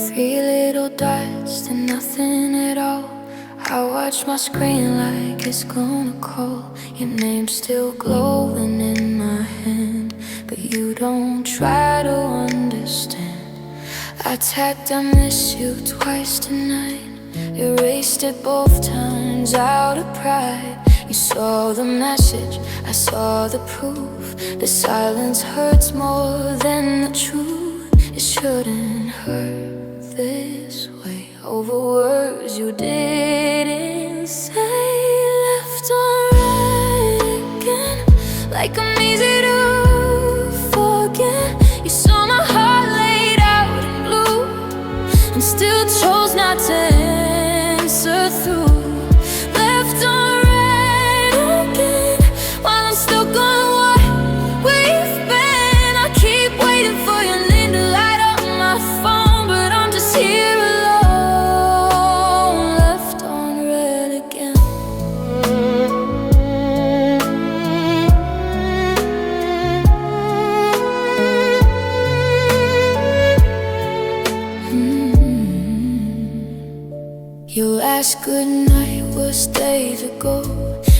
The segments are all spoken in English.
Three little dots to nothing at all. I watch my screen like it's gonna call. Your name's still glowing in my hand, but you don't try to understand. I tapped I miss you twice tonight, erased it both times out of pride. You saw the message, I saw the proof. The silence hurts more than the truth. It shouldn't hurt this way, over words you didn't say. Left on red again, like I'm easy to forget. You saw my heart laid out in blue, and still chose not to answer through. Left on red again, while I'm stuck on what we've been. I keep waiting for your name to light up my phone, but I'm just here alone. Left on red again. You asked good night was days ago.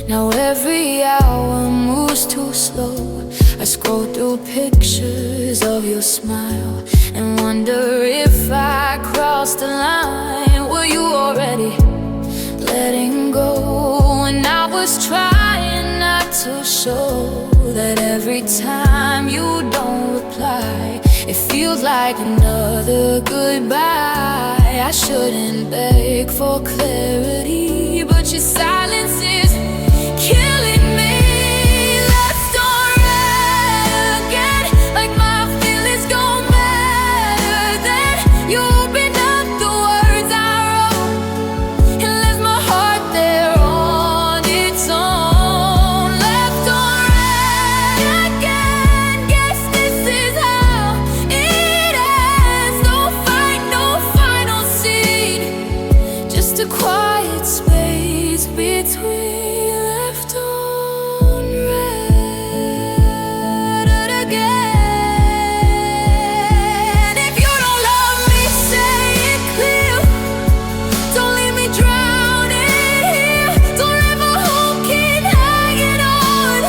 Now every hour moves too slow. I scroll through pictures of your smile and wonder if I crossed the line. Were you already letting go? And I was trying not to show that every time you don't reply, it feels like another goodbye. I shouldn't beg for clarity, but your silence is killing me. Left on red again, like my feelings don't matter. Then you opened up the words I wrote and left my heart there on its own. Left on red again, guess this is how it ends. No fight, no final scene, just a quiet space between. Left on red again. If you don't love me, say it clear. Don't leave me drowning here. Don't leave a hope keep hanging on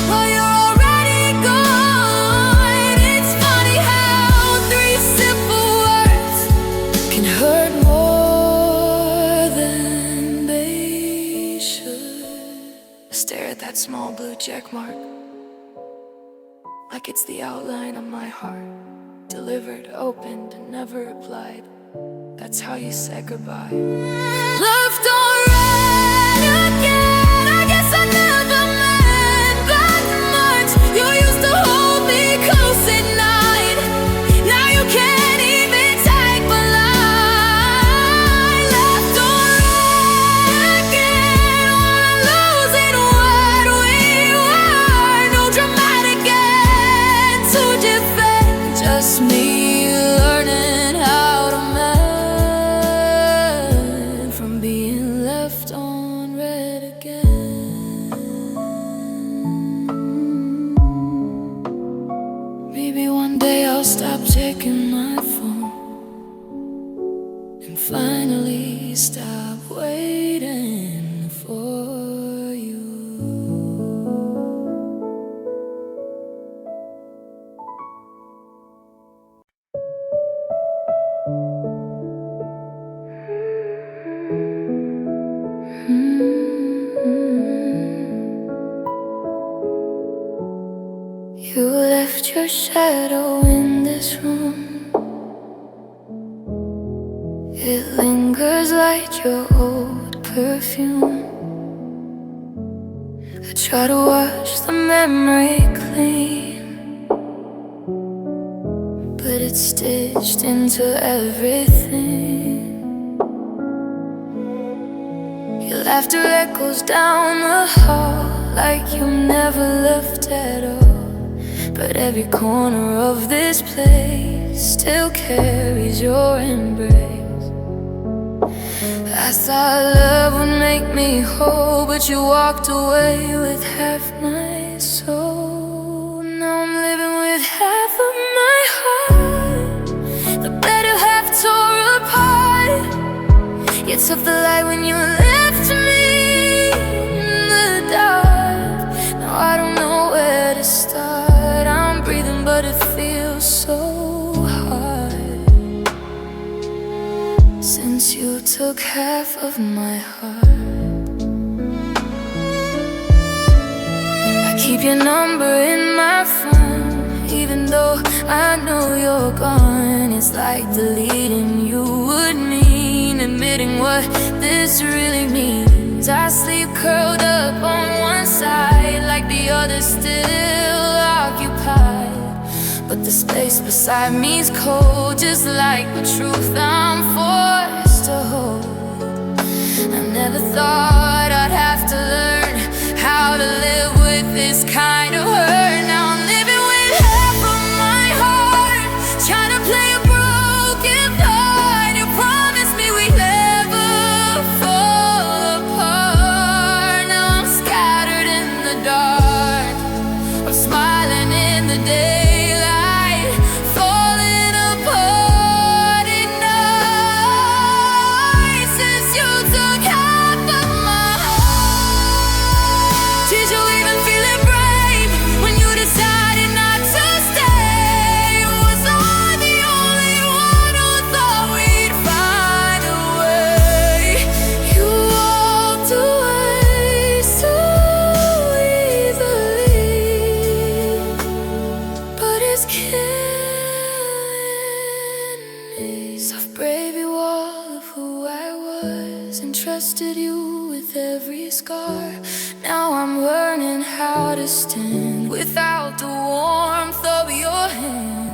while you're already gone. It's funny how three simple words can hurt more than they should. I stare at that small blue check mark, like it's the outline of my heart. Delivered, opened, and never replied. That's how you said goodbye. Left on red again. I guess I never meant that much. You used to hold me close at night. Now you can't even take my line. Left on red again, while I'm losing what we were. No dramatic end to defend, just me learning how to mend from being left on red again. Maybe one day I'll stop checking my phone and finally stop waiting for you. You left your shadow in this room. It lingers like your old perfume. I try to wash the memory clean, but it's stitched into everything. Your laughter echoes down the hall like you never left at all. But every corner of this place still carries your embrace. I thought love would make me whole, but you walked away with half my soul. Now I'm living with half of my heart. The better took the light when you left me in the dark. Now I don't know where to start. I'm breathing but it feels so hard. Since you took half of my heart, I keep your number in my phone. Even though I know you're gone, it's like deleting you would mean admitting what this really means. I sleep curled up on one side, like the other's still occupied. But the space beside me's cold, just like the truth I'm forced to hold. I never thought I'd have to learn how to live with this kind of hurt. Now I'm living with half of my heart, trying to play a broken part. You promised me we'd never fall apart. Now I'm scattered in the dark, I'm smiling in the daylight, falling apart at night. Since you took half of my heart, did you even feel it break when you decided not to stay? Was I the only one who thought we'd find a way? You walked away so easily, but it's killing me. Soft baby wall of who I was, entrusted you with every scar. Now I'm learning how to stand without the warmth of your hand.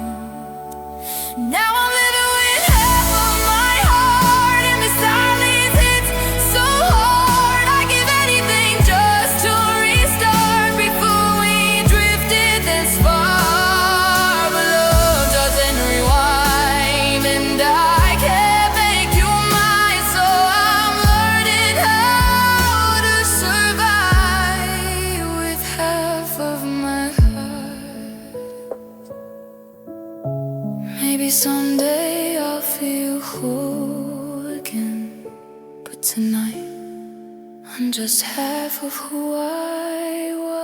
Now I'm living with half of my heart, and the silence hits so hard. I give anything just to restart before we drifted this far. But love doesn't rewind, and I can't make you mine. So I'm learning how to survive with half of my heart. Maybe someday I'll feel whole again, but tonight I'm just half of who I was.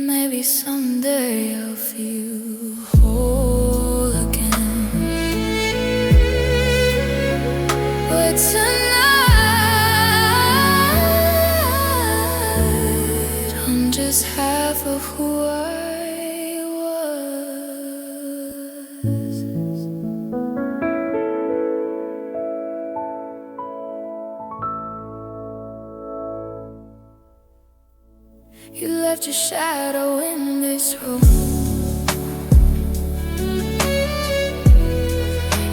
Maybe someday I'll feel whole again, but tonight I'm just half of who I was. You left your shadow in this room.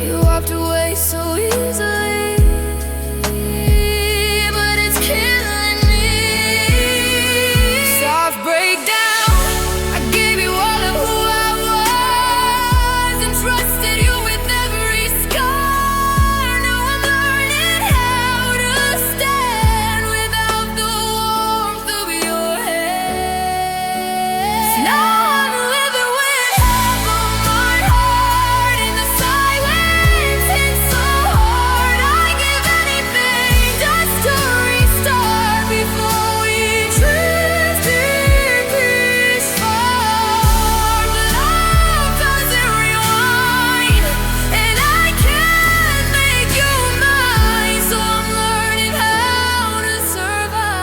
You walked away so easily, but it's killing me. Soft breakdown, I gave you all of who I was, entrusted you with every scar. Now I'm learning how to stand without the warmth of your hand. Now I'm living with half of my heart, in the silence hits so hard. I give anything just to restart before we drifted this far. But love doesn't rewind, and I can't make you mine. So I'm learning how to survive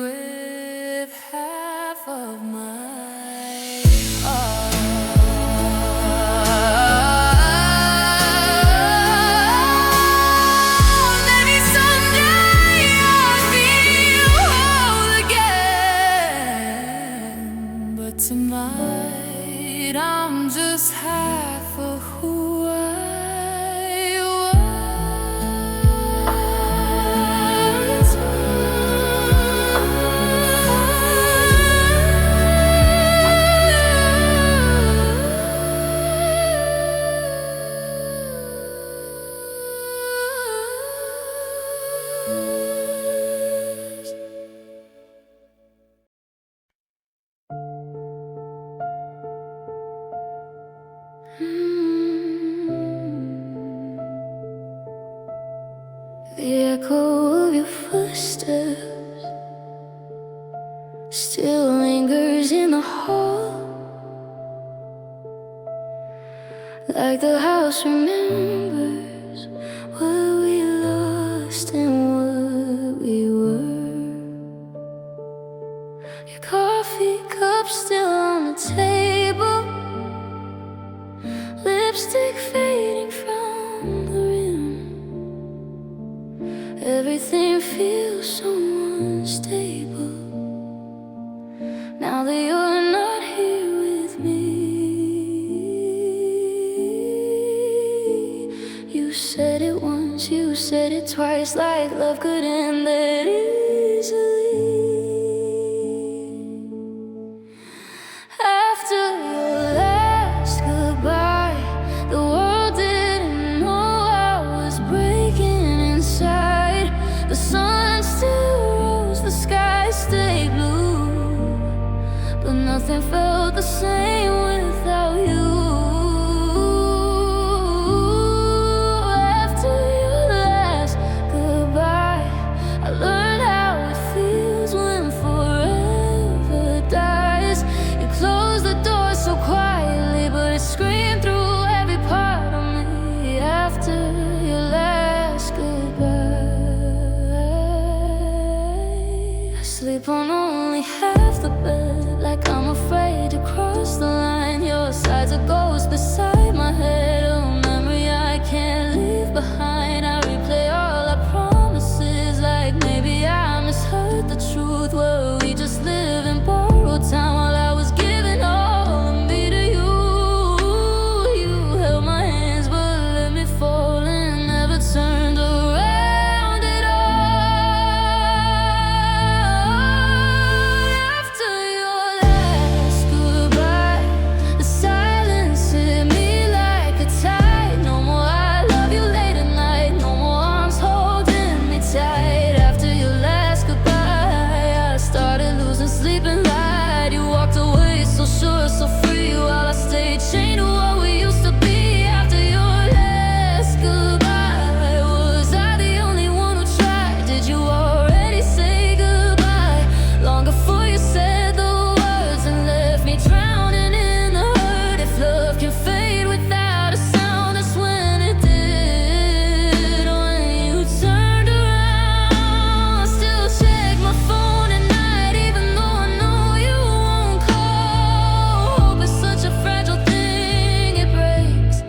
with half of my heart. Maybe someday I'll feel whole again, but tonight I'm just half of who I footsteps still lingers in the hall, like the house remembers what we lost and what we were. Your coffee cup still on the table, lipstick fading from the rim. Everything feels so unstable now that you're not here with me. You said it once, you said it twice, like love could end that easily. After your last goodbye, the world didn't know I was breaking inside. The sun still rose, the sky stayed blue, but nothing felt the same without you. After your last goodbye, I learned how it feels when forever dies. You closed the door so quietly, but it screamed through every part of me. After your last goodbye, I sleep on only half the bed, like I'm afraid to cross the line. Your side's a ghost beside my head, a memory I can't leave behind. I replay all our promises, like maybe I misheard the truth. Were we just live in borrowed time while I was giving all of me to you? You held my hands but let me fall and never turned around at all. After your last goodbye, the silence hit me like a tide. No more I love you late at night, no more arms holding me tight. After your last goodbye, I started losing sleep and light. You walked away so sure, so free, while I stayed chained to what we used to be. After your last goodbye, was I the only one who tried? Did you already say goodbye long before you said the words and left me drowning in the hurt? If love can fade without a sound, that's when it did. When you turned around, I still check my phone at night, even though I know you won't call. Hope is such a fragile thing, it breaks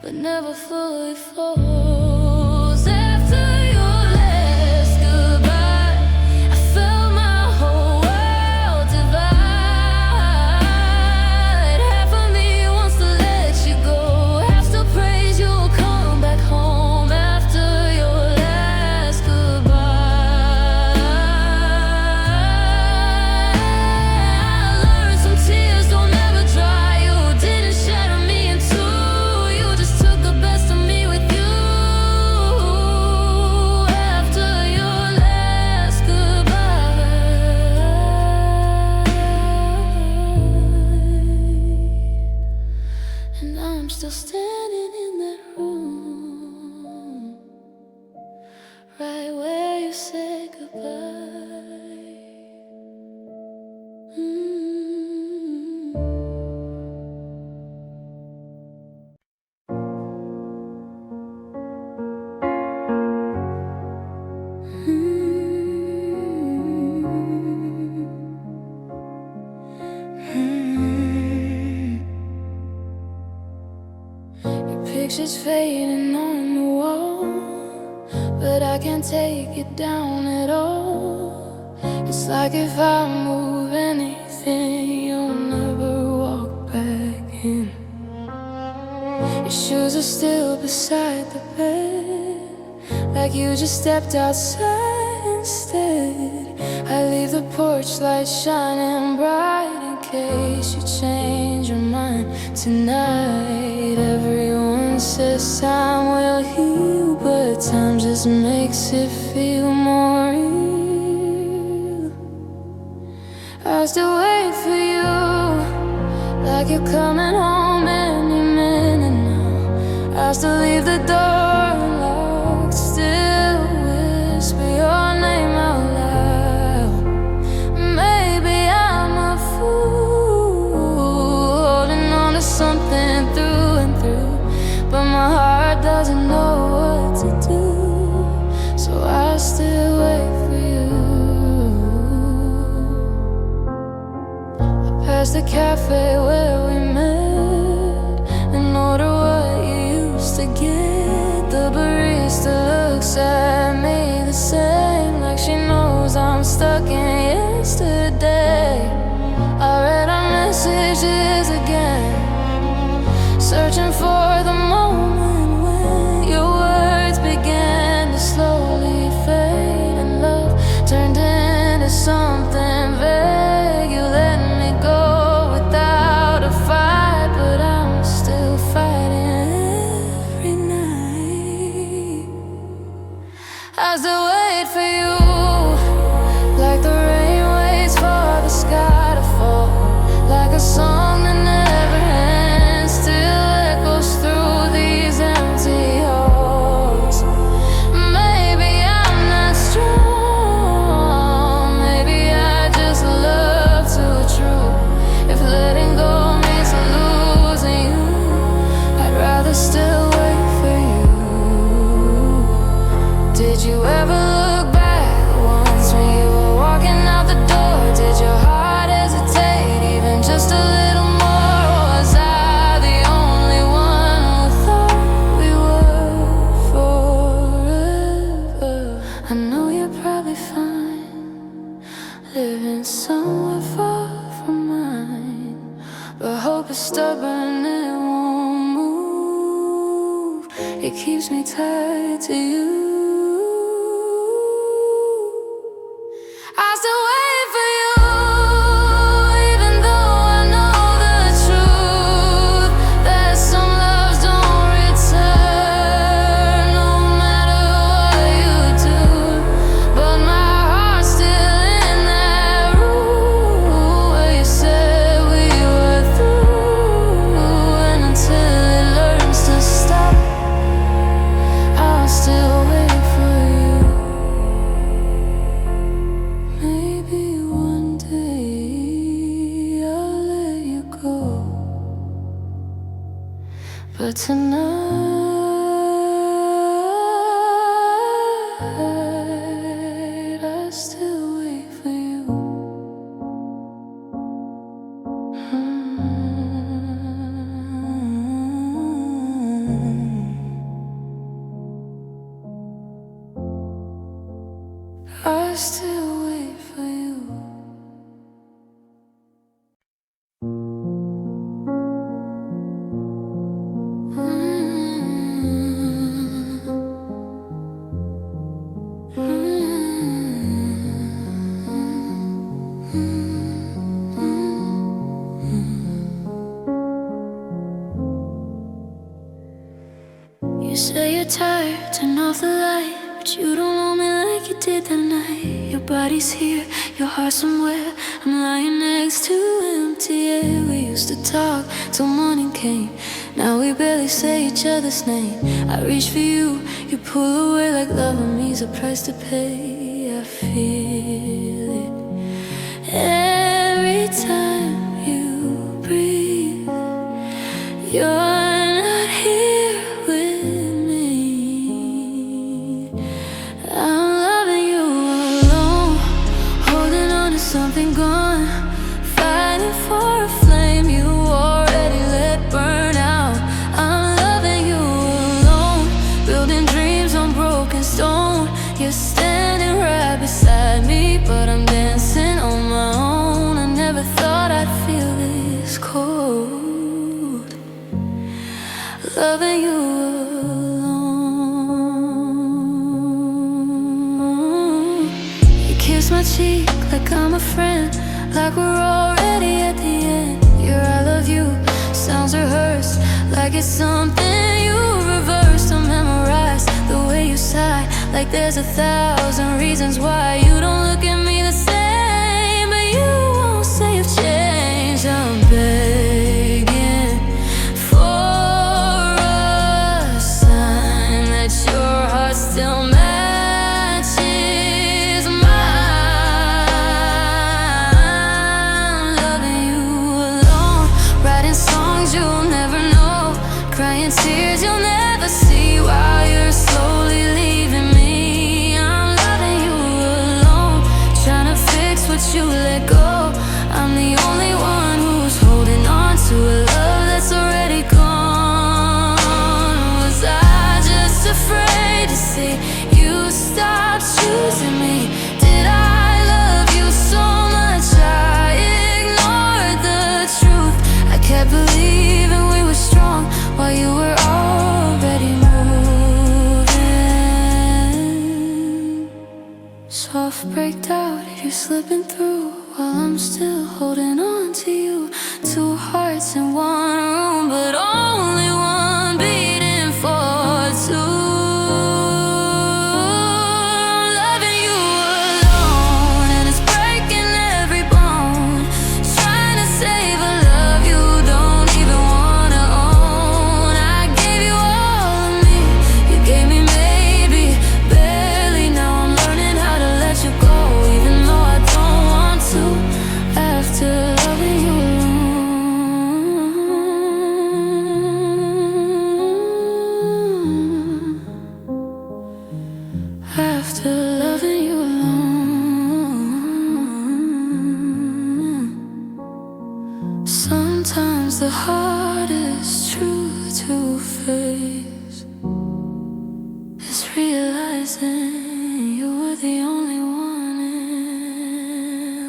but never fully falls. After your last goodbye, I felt my whole world divide. Half of me wants to let you go, half still prays you'll come back home. After your last goodbye, I learned some tears don't ever dry. You didn't shatter me in two, you just took the best of me with you. After your last goodbye, and I'm still standing in that room, right where you said goodbye. Your picture's fading on the wall, but I can't take it down at all. It's like if I move anything, you'll never walk back in. Your shoes are still beside the bed, like you just stepped outside instead. I leave the porch light shining bright in case you change your mind tonight. Everyone says time will heal, but time just makes it feel more real. I still wait for you, like you're coming home any minute now. I still leave the door unlocked, still whisper your name out the cafe where we met and order what you used to get. The barista looks at me the same, like she knows I'm stuck in yesterday. I read our messages again, searching for the moment when your words began to slowly fade and love turned into something vague. You let me go without a fight, but I'm still fighting every night. I still wait for you, like the rain waits for the sky to fall, like a song that never ends, still echoes through these empty halls. Maybe I'm not strong, maybe I just love too true. If letting go means losing you, I'd rather still wait for you. Did you ever look back once when you were walking out the door? Did your heart hesitate even just a little more? Or was I the only one who thought we were forever? I know you're probably fine, living somewhere far from mine, but hope is stubborn, it won't move. It keeps me tied to you. I still wait for you, even though I know the truth, that some loves don't return, no matter what you do. But my heart's still in that room where you said we were through. And until it learns to stop, I'll still wait for you. Maybe one day I'll let you go, but tonight I still wait for you. I still wait for you. You say you're tired, turn off the light, but you don't know me like you did that night. Your body's here, your heart somewhere. I'm lying next to empty air. We used to talk till morning came, now we barely say each other's name. I reach for you, you pull away like loving me's a price to pay. I feel it every time you breathe. You're not here with me. I'm loving you alone, holding on to something gone, fighting for a flame you already let burn out. I'm loving you alone, building dreams on broken stone. You're standing right beside me, but I'm dancing on my own. I never thought I'd feel this cold, loving you alone. You kiss my cheek like I'm a friend, like we're already at the end. Your I love you sounds rehearsed, like it's something you reversed or memorized. The way you sigh, like there's 1,000 reasons why you don't look at me the same. But you won't say you've changed. I'm begging for a sign that your heart still matches mine. Loving you alone, writing songs you'll never know, crying tears you'll never see while you're slowly leaving me. I'm loving you alone, trying to fix what you let go. slipping through while I'm still holding on to you. Two hearts in one room, but only one beating for two. Loving you alone, and it's breaking every bone. Trying to save a love you don't even wanna own. I gave you all of me, you gave me maybe, barely. Now I'm learning how to let you go, even though I don't want to. After loving you alone, after loving you alone. Sometimes the hardest truth to face is realizing you were the only one in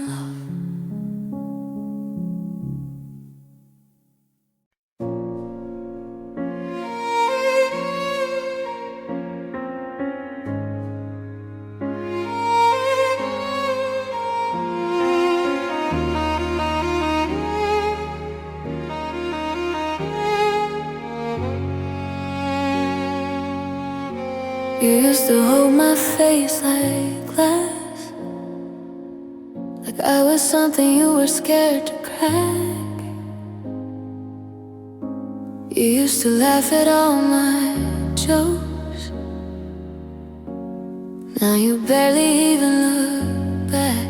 love. You used to hold my face like glass, like I was something you were scared to crack. You used to laugh at all my jokes. Now you barely even look back.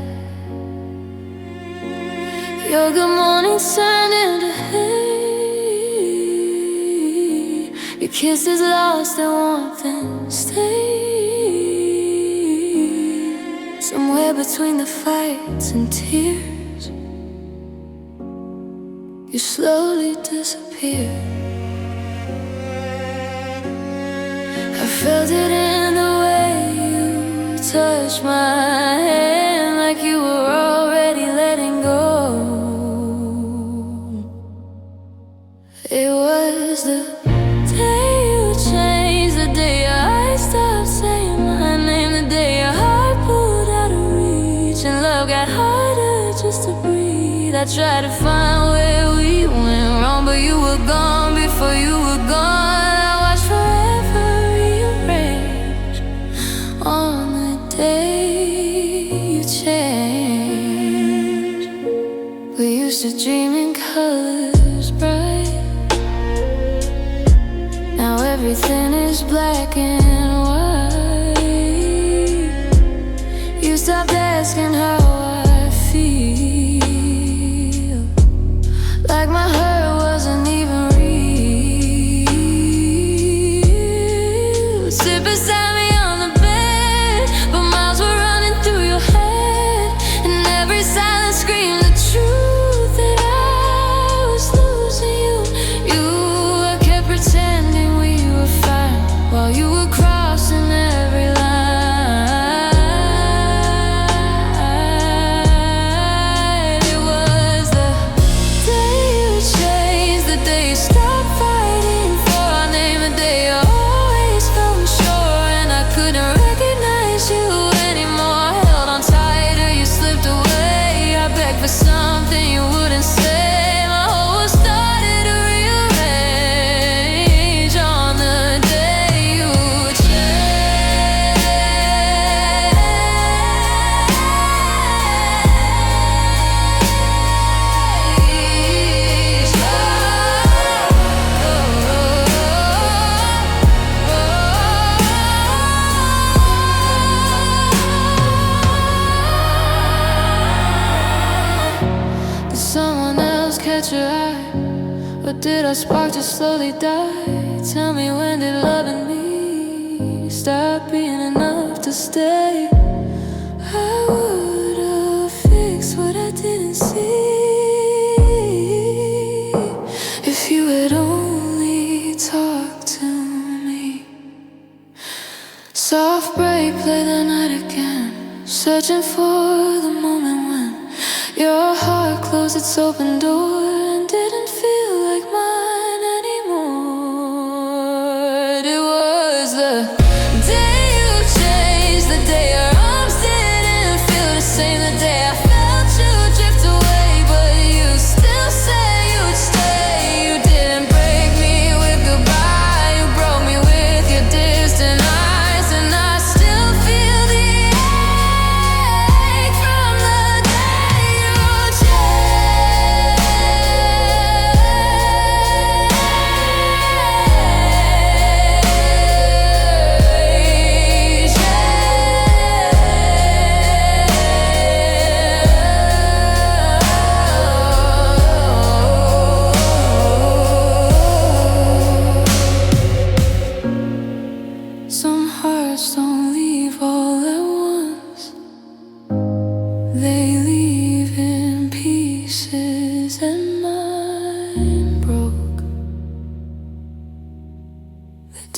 Your good mornings turned into hate. Your kisses lost their warmth and stayed somewhere between the fights and tears. You slowly disappeared. I felt it in the way you touched my hand, like you were already letting go. It was the day you changed, the day your eyes stopped saying my name, the day your heart pulled out of reach and love got harder just to breathe. I tried to find where we went wrong, but you were gone before you were gone. I watched forever rearrange on the day you changed. We used to dream in colors bright. Now everything is black and white. You stopped asking how I feel, like my hurt wasn't even real. Sit beside me on the bed, but miles were running through your head, and every silence screamed the truth that I was losing you. I kept pretending we were fine while you were crossing every line. It was the day you changed, the day you stopped fighting for our name, the day you always felt sure and I couldn't recognize you anymore. I held on tighter, you slipped away. I begged for something you wouldn't say. My whole world started to rearrange on the day you changed. Did someone else catch your eye, or did our spark just slowly die? Tell me, when did love and me stop being enough to stay? I would've fixed what I didn't see if you had only talked to me. Soft break, play the night again, searching for the moment when your heart closed its open door and didn't feel like mine anymore. It was the day you changed, the day your arms didn't feel the same, the day I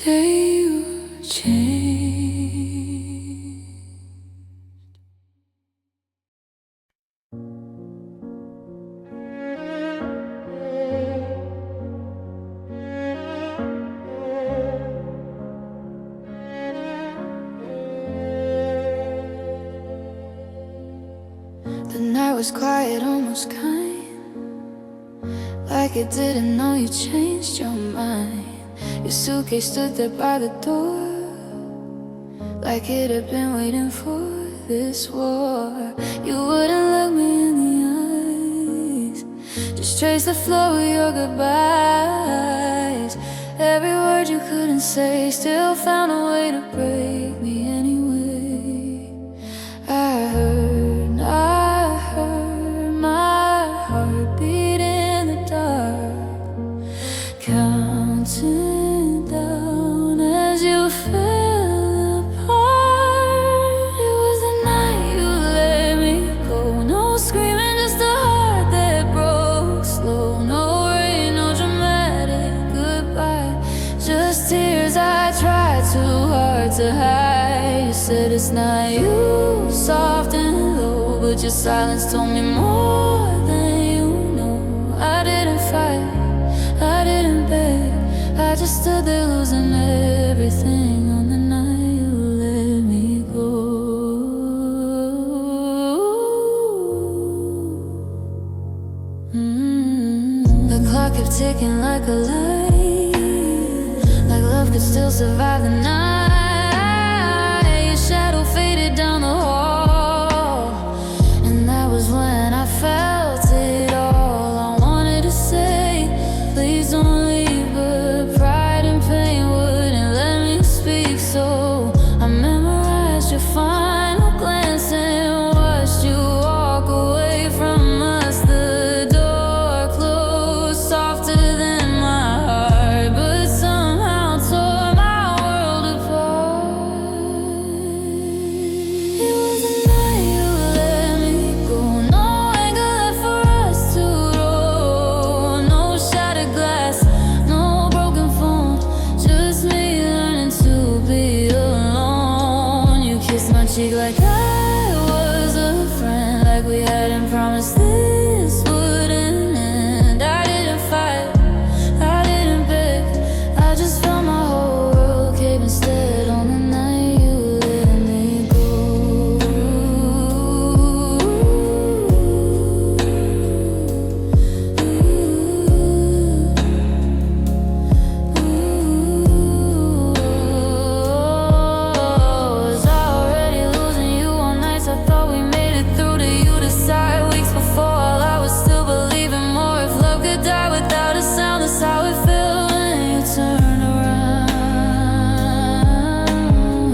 day you changed. The night was quiet, almost kind, like it didn't know you changed your mind. Your suitcase stood there by the door, like it had been waiting for this war. You wouldn't look me in the eyes, just trace the flow of your goodbyes. Every word you couldn't say still found a way to break me anyway. I heard my heart beat in the dark, counting down as you fell apart. It was the night you let me go. No screaming, just a heart that broke slow. No rain, no dramatic goodbye, just tears I tried too hard to hide. You said it's not you, soft and low, but your silence told me more than you know. I didn't fight, I didn't beg, I just stood there losing everything on the night you let me go. The clock kept ticking like a light, like love could still survive the night. Your shadow faded down the hall, and that was when I felt it all. I wanted to say, please don't leave, but pride and pain wouldn't let me speak. So I memorized your final glance and watched you walk away from us. The door closed softer than my heart, but somehow tore my world apart. It was the night you let me go. No anger left for us to roll, no shattered glass, no broken phone, just me learning to be alone. You kissed my cheek like I was a friend, like we hadn't promised this wouldn't end. I didn't fight, I didn't beg, I just felt my whole world cave instead on the night you let me go. Was I already losing you on nights I thought we made it through? To you decide weeks before all I was still believing more. If love could die without a sound, that's how it felt when you turned around.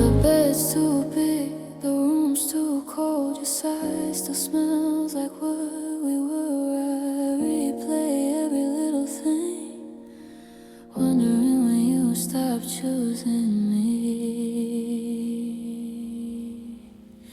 The bed's too big, the room's too cold, your side still smells like what we were. I replay every little thing, wondering when you stop choosing me.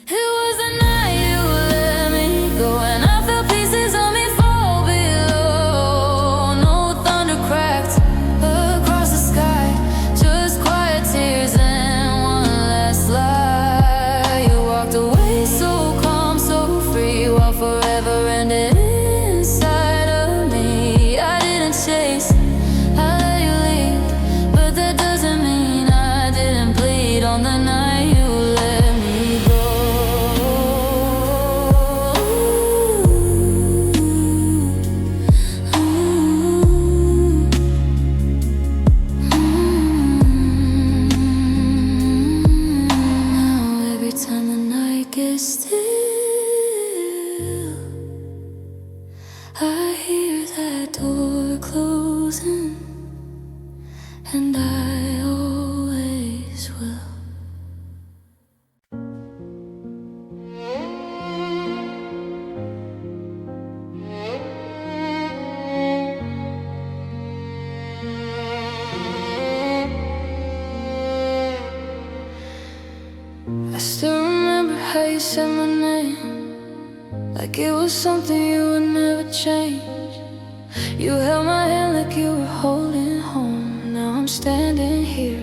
It was the night you let me go, and I felt pieces of me fall below. No thunder cracked across the sky, just quiet tears and one last lie. You walked away so calm, so free, while forever ended inside of me. I didn't chase, I let you lead, but that doesn't mean I didn't bleed on the night you let me go. Now every time the night gets still, I hear that door closing, and I always will. I still remember how you said my name, like it was something you would never change. You held my hand like you were holding home. Now I'm standing here,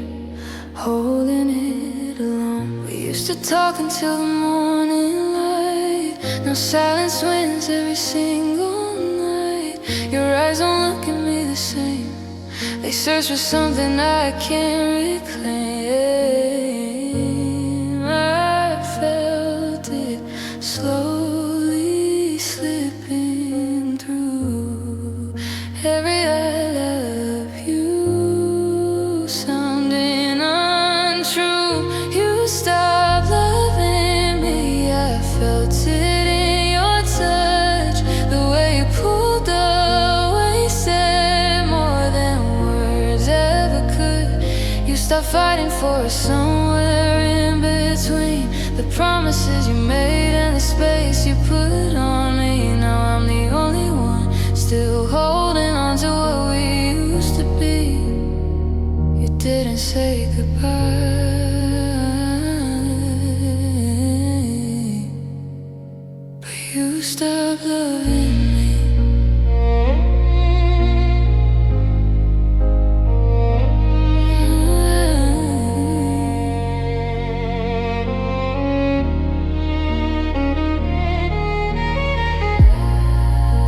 holding it alone. We used to talk until the morning light. Now silence wins every single night. Your eyes don't look at me the same. They search for something I can't reclaim. I felt it slowly slipping through every I love you sounding untrue. You stopped loving me. I felt it in your touch, the way you pulled away said more than words ever could. You stopped fighting for us somewhere in between the promises you made and the space you put on me. Now I'm the only one still holding on to what we used to be. You didn't say goodbye, but you stopped loving me.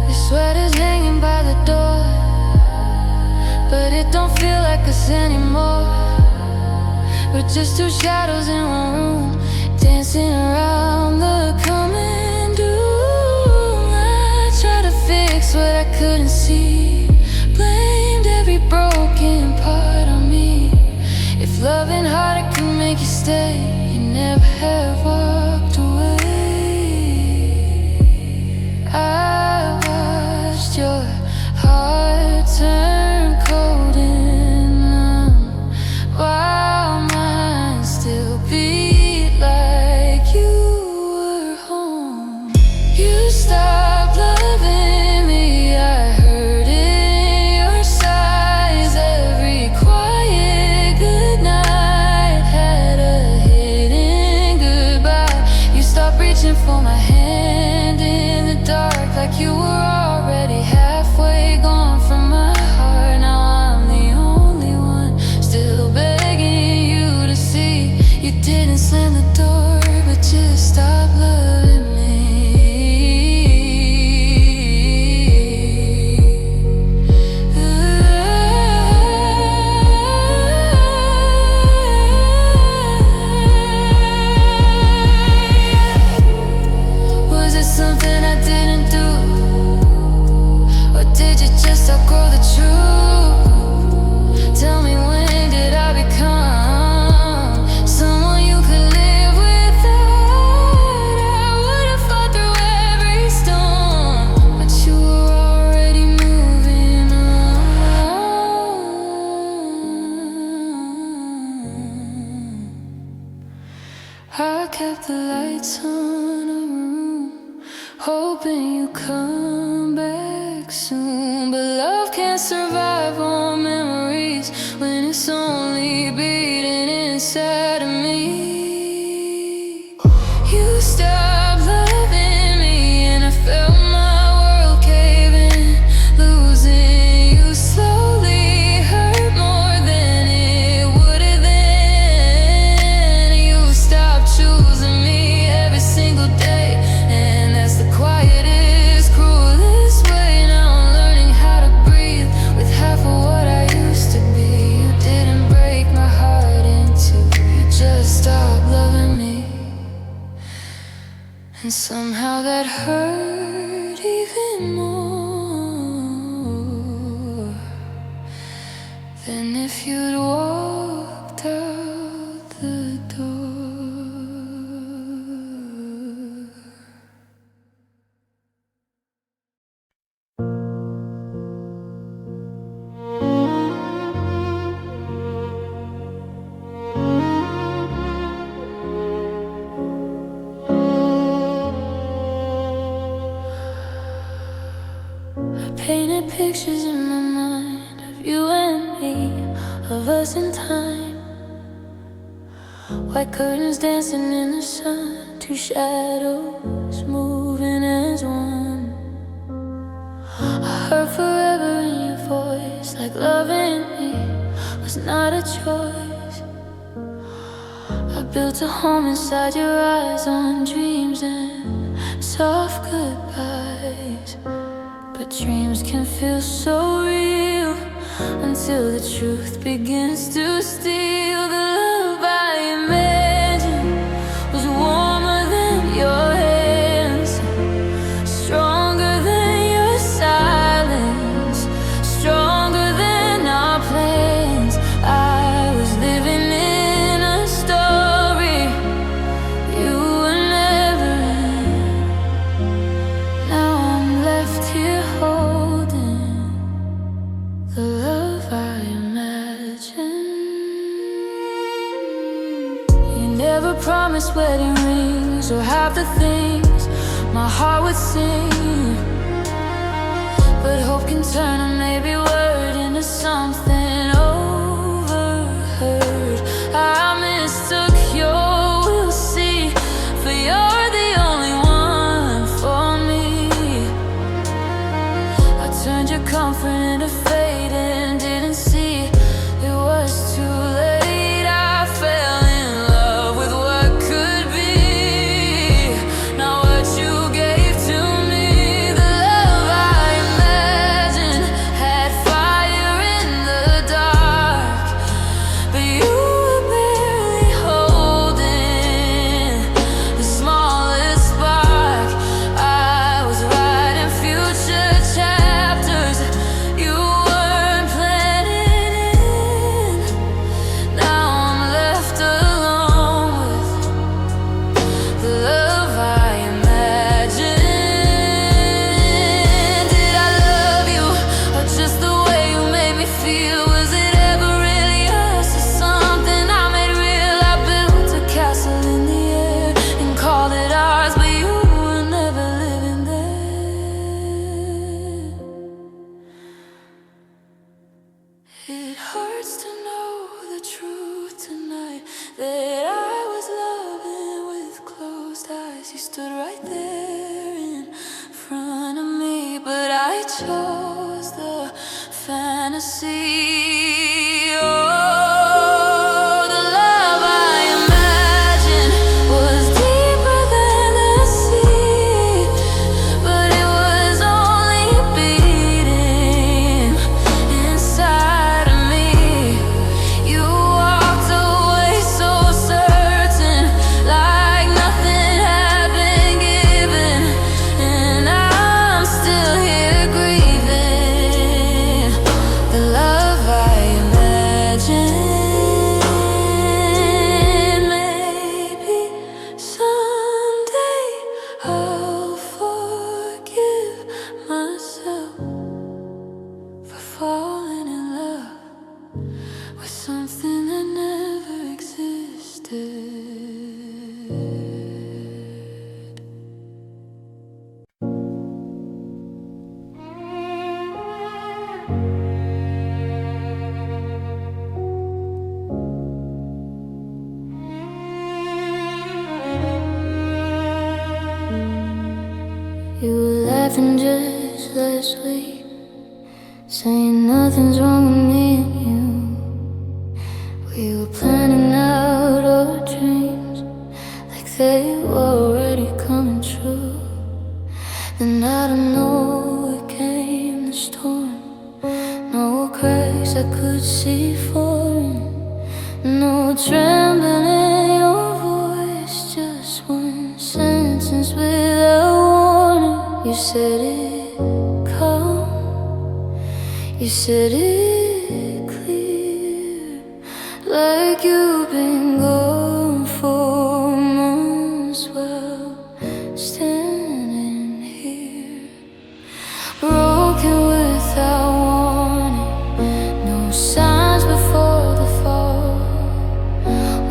The sweater's hanging by the door, but it don't feel like us anymore. We're just two shadows in one room, dancing around the common doom. I tried to fix what I couldn't see, blamed every broken part on me. If loving harder could make you stay, you never have walked away. I watched your heart turn cold and numb, while mine still beat like you were home. You stopped loving me. I heard it in your sighs. Every quiet goodnight had a hidden goodbye. You stopped reaching for my hand in the dark, like you were already halfway gone from my heart. Now I'm the only one still begging you to see. You didn't slam the door, but just stop loving me. Was it something I didn't do, or did you just outgrow the truth? Tell me, when did I become someone you could live without? I would have fought through every storm, but you were already moving on. I kept the lights on in a room, hoping you come back soon. But love can't survive on memories when it's only beating inside of me. You stopped loving me, and I felt my world caving. Losing you slowly hurt more than it would have then. You stopped choosing me every single day, and that's the quietest, cruelest way. Now I'm learning how to breathe with half of what I used to be. You didn't break my heart in two, you just stopped loving me. And somehow that hurt even more than if you'd walked out the door. Painted pictures in my mind of you and me, of us in time. White curtains dancing in the sun, two shadows moving as one. I heard forever in your voice, like loving me was not a choice. built a home inside your eyes on dreams and soft goodbyes. But dreams can feel so real until the truth begins to steal. The love I imagined was warmer than your hands, stronger than your silence, stronger than our plans. I was living in a story you were never in. Now I'm left here holding the love I imagined. You never promised wedding rings or half the things my heart would sing, but hope can turn a maybe word into something overheard. I mistook your we'll see, for you're the only one for me. I turned your comfort into fate and didn't see it was too late. I fell in love with what could be, not what you gave to me. The love I imagined had fire in the dark, but you were barely holding the smallest spark. I was writing future chapters you weren't planning in. Now I'm left alone with the love I imagined. Did I love you, or just the way you made me feel? Was it ever really us, or something I made real? I built a castle in the air and called it ours, but you were never living there. It hurts to know the truth tonight, that I was loving with closed eyes. You stood right there in front of me, but I chose the fantasy. Oh, the love I imagined was deeper than the sea, but it was only beating inside of me. You walked away so certain, like nothing had been given, and I'm still here grieving the love I imagined. Maybe someday I'll forgive myself for falling in love with something that never existed. You were laughing just last week, saying nothing's wrong with me and you. We were planning out our dreams like they were already coming true. Then out of nowhere came the storm. No cracks I could see forming, no trembling in your voice, just one sentence without warning. You said it calm, you said it clear, like you've been gone for months while standing here, broken without warning, no signs before the fall.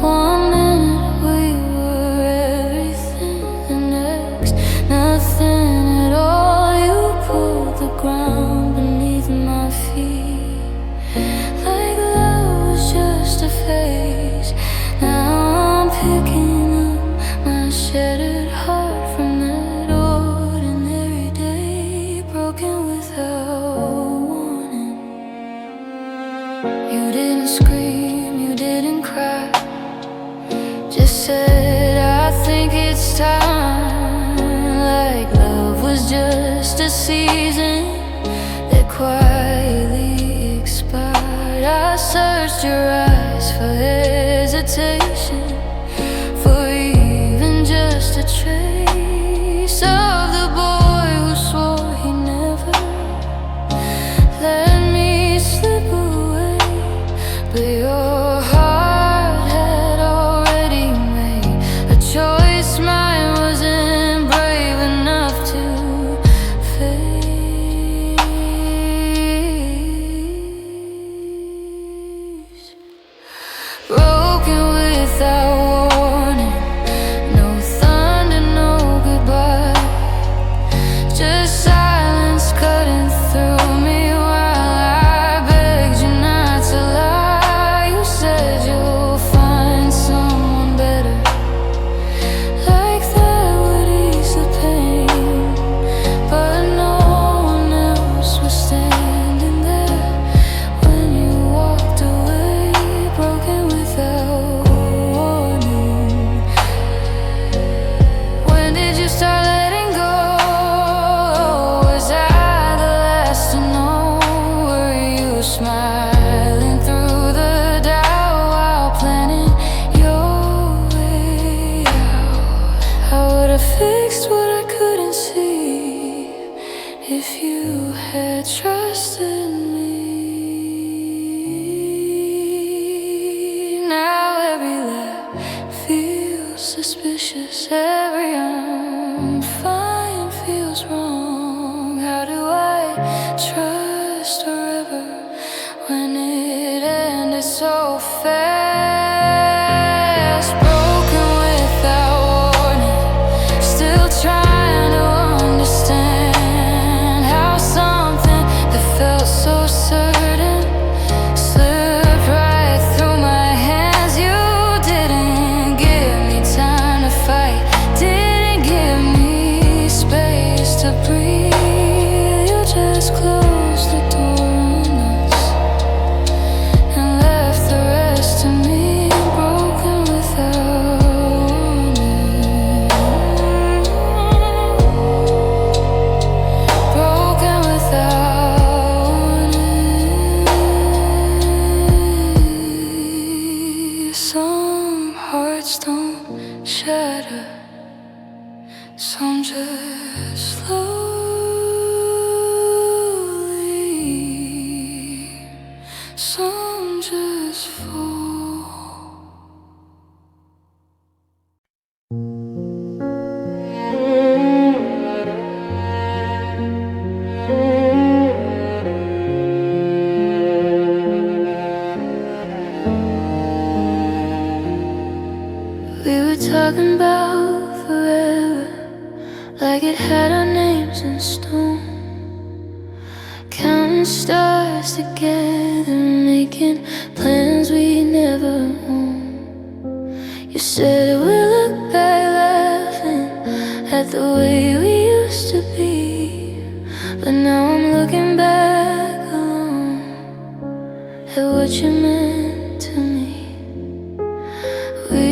One minute we were everything, the next nothing at all. You pulled the ground beneath my feet, like love was just a phase. Now I'm picking up my shattered heart from that ordinary day, broken without warning. You didn't scream, you didn't cry, just said I think it's time. Like love was just a season that quietly expired. I searched your eyes for hesitation, for even just a trace of the boy who swore he never let me slip away. But your heart had already made a choice mine wasn't brave enough to face. Broken without warning, no thunder, no goodbye, just silence cutting through me while I begged you not to lie. You said you'll find someone better, like that would ease the pain. But no one else was standing there when you walked away, broken without warning. When did you start letting go? Was I the last to know? Were you smiling through the doubt while planning your way out? I would have fixed what I couldn't see if you had trusted me. Now every laugh feels suspicious, every I'm fine feels wrong. How do I trust forever when it ended so fast? Broken without warning, still trying to understand how something that felt so certain slipped right through my hands. You didn't give me time to fight, didn't give me space to breathe. You just closed the door on us and left the rest to me, broken without warning. Broken without warning. Some hearts don't shatter, some just slowly, some just fall. We were talking about forever, like it had our names in stone. Counting stars together, making plans we never own. You said we'll look back laughing at the way we used to be, but now I'm looking back alone at what you meant to me. We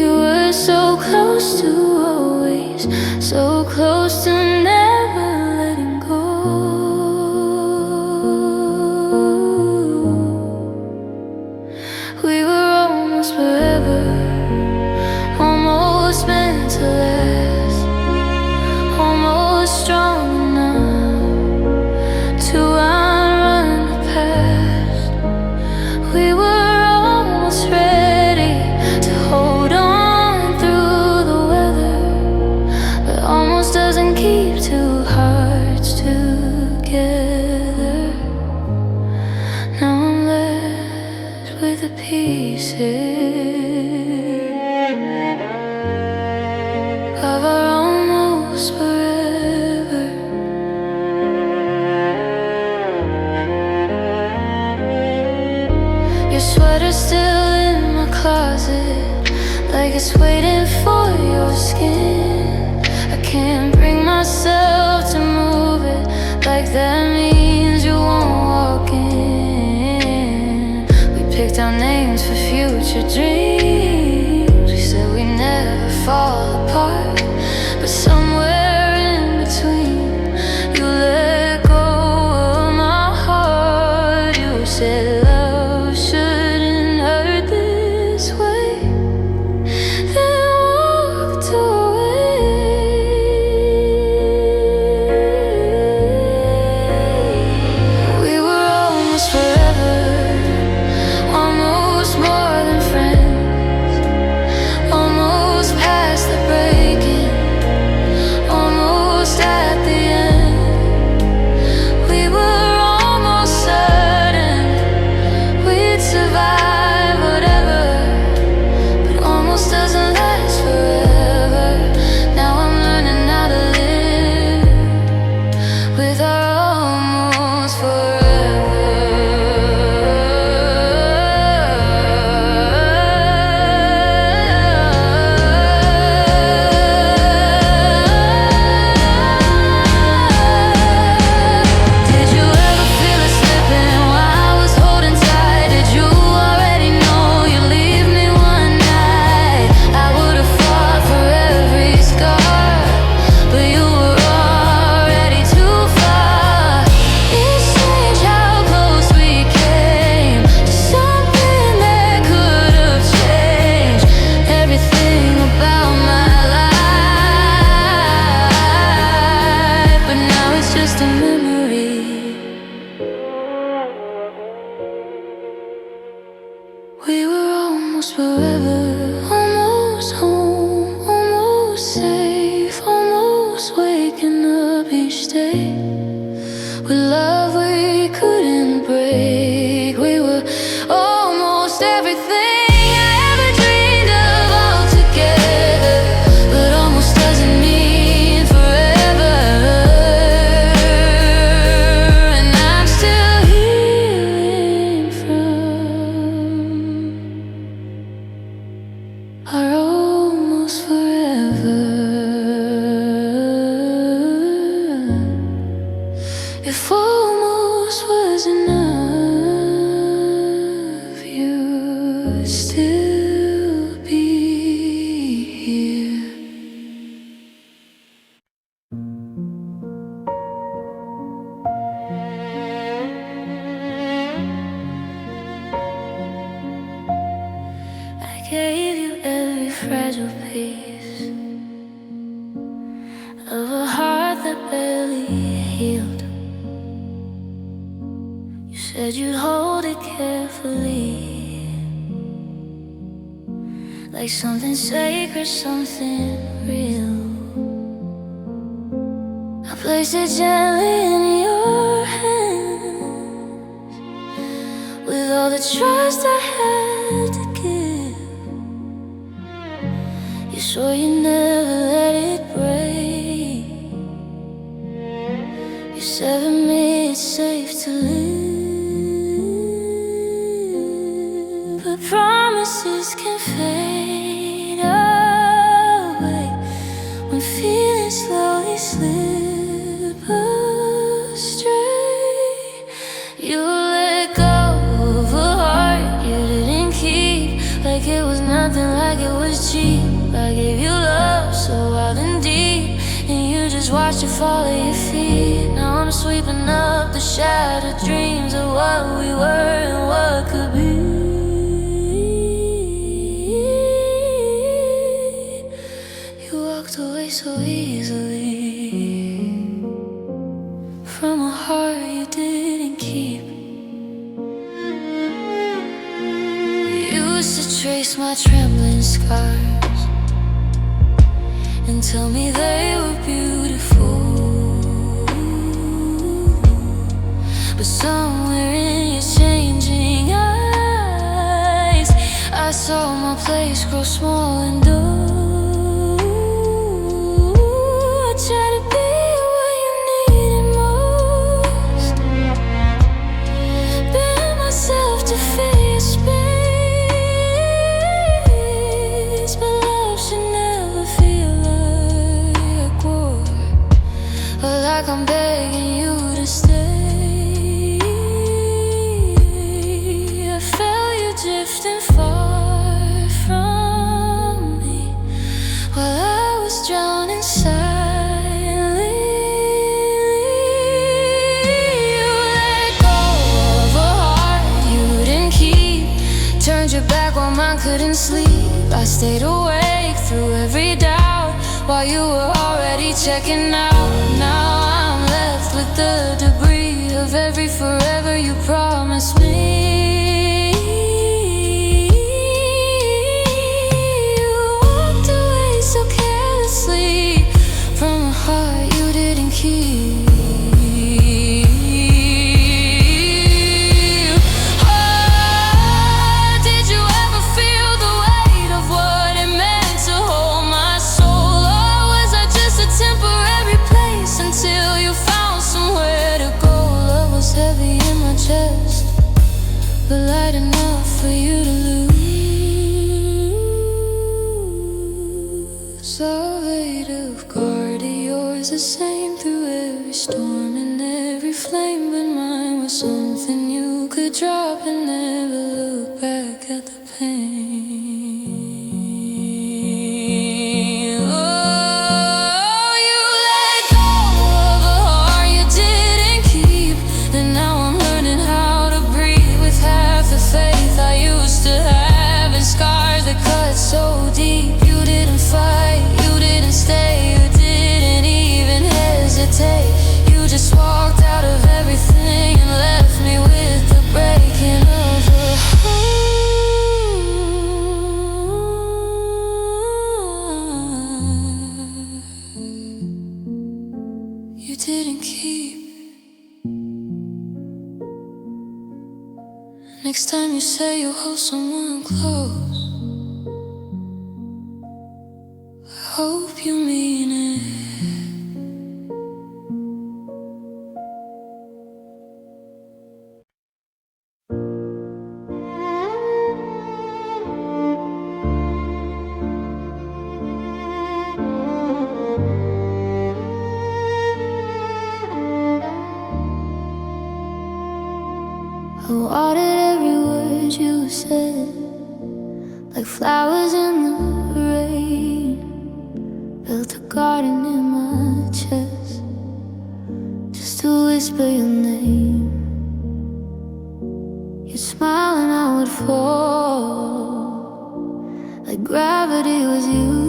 were so close to always, so close to never letting go. We were almost forever, almost meant to last, almost strong enough to outrun the past. We were almost ready to hold on through the weather, but almost doesn't keep two hearts together. Now I'm left with the pieces of our almost forever. Your sweater's still in my closet, like it's waiting for your skin. I can't bring myself to move it, like that means you won't walk in. We picked our names for future dreams. We said fall apart, but somewhere in between, you let go of my heart. You said love shouldn't hurt this way, then walked away. We were almost forever, almost more than friends, almost past the breaking, almost at the end. We were almost certain we'd survive whatever, but almost doesn't last forever. Now I'm learning how to live with our almost just a memory. We were almost forever, almost home, almost safe, almost waking up each day with love we couldn't break. We were almost everything I ever dreamed of all together, but almost doesn't mean forever. And I'm still healing from our almost forever. If almost was enough, you'd still be here. I gave you every fragile piece of a heart that barely healed. You said you'd hold it carefully, like something sacred, something real. I placed it gently in your hands, with all the trust I had to give. You swore you never let it break. You said for me it's safe to live, but promises can fade away when feelings slowly slip astray. You let go of a heart you didn't keep, like it was nothing, like it was cheap. I gave you love so wild and deep, and you just watched it fall at your feet. Now I'm sweeping up the shattered dreams of what we were and what could be. You walked away so easily from a heart you didn't keep. You used to trace my trembling scars and tell me they were beautiful, but somewhere in your changing eyes, I saw my place grow small and dull. I tried to be where you needed most, bend myself to fill your space, but love should never feel like war, or like I'm begging you to stay. I felt you drifting far from me, couldn't sleep. I stayed awake through every doubt while you were already checking out. Now I'm left with the debris of every forever you promised me. You walked away so carelessly from a heart you didn't keep. But light enough for you to lose. Salvative guard of yours, the same through every storm and every flame. But mine was something you could drop and never look back at the pain. Oh, you let go of a heart you didn't keep, and now I'm learning how to breathe with half the faith I used to have, and scars that cut so deep. You didn't fight, you didn't stay, you didn't even hesitate. You just walked out of everything and left me with the breaking of a heart you didn't keep. Next time you say you'll hold someone close, I hope you mean it. I watered every word you said, like flowers in the rain. Built a garden in my chest, just to whisper your name. You'd smile and I would fall, like gravity was you.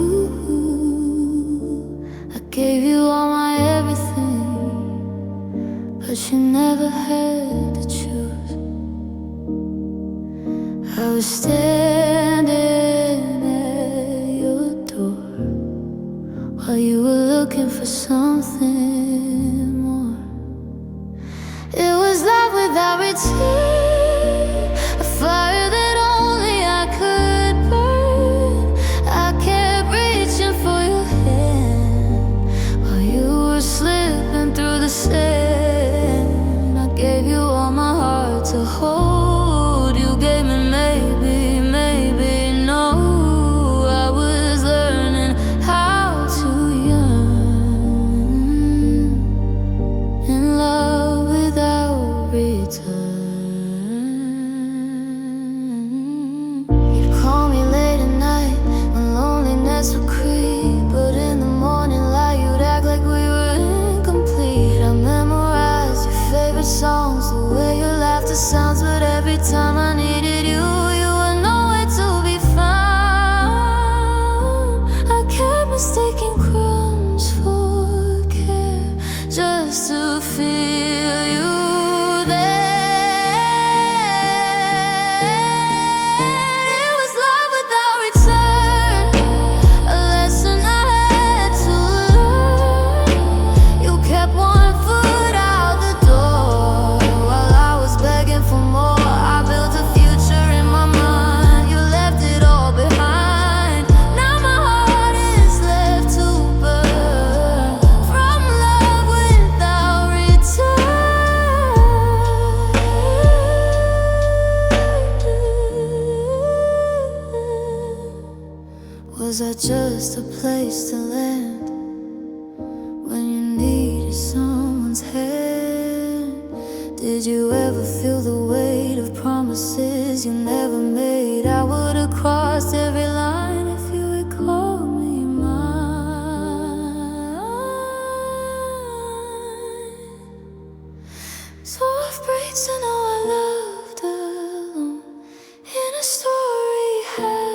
I gave you all my everything, but you never had to choose. I was standing at your door while you were looking for something more. It was love without return, a fire that only I could burn. I kept reaching for your hand while you were slipping through the sand. I gave you all my heart to hold, you gave me maybe, maybe no. I was learning how to yearn in love without return. You'd call me late at night when loneliness would creep, but in the morning light you'd act like we were incomplete. I memorized your favorite songs, the way your laughter sounds, but every time I needed you, you were nowhere to be found. I kept mistaking crumbs for care, just to feel you there. It was love without return, a lesson I had to learn. You kept one foot out the door while I was begging for more. I built a future in my mind, you left it all behind. Now my heart is left to burn from love without return. Was I just a place to land when you needed someone's hand? Did you ever feel the weight of promises you never made? I would have crossed every line if you had called me mine. Soft breaks and all I loved alone in a story.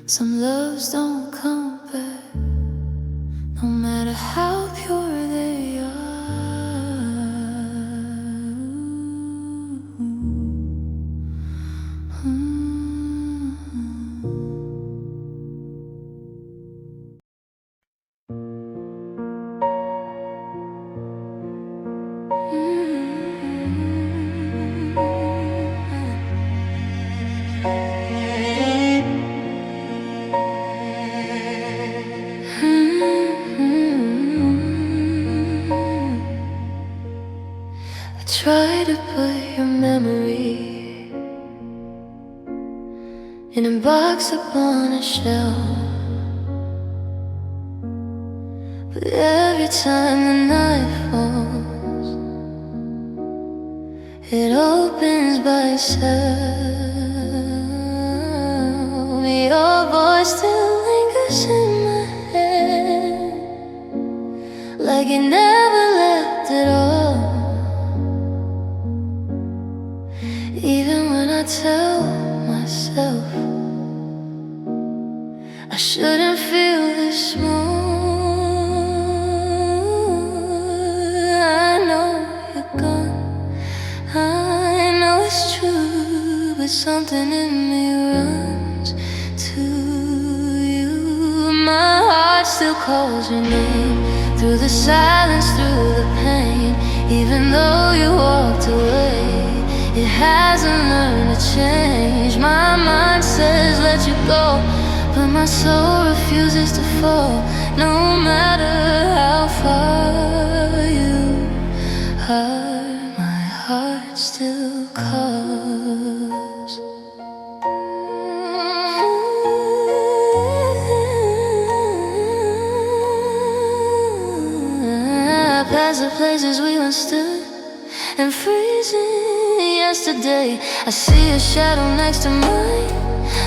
Some loves don't come back, no matter how pure they are. I try to put your memory in a box upon a shelf, but every time the night falls, it opens by itself. Your voice still lingers in my head, like it never left at all. Even when I tell myself I shouldn't feel this smooth, I know you're gone, I know it's true, but something in me runs to you. My heart still calls your name, through the silence, through the pain. Even though you walked away, it hasn't learned to change. My mind says let you go, but my soul refuses to fall. No matter how far you hurt, my heart still calls. Past the places we once stood and freezing yesterday. I see a shadow next to mine,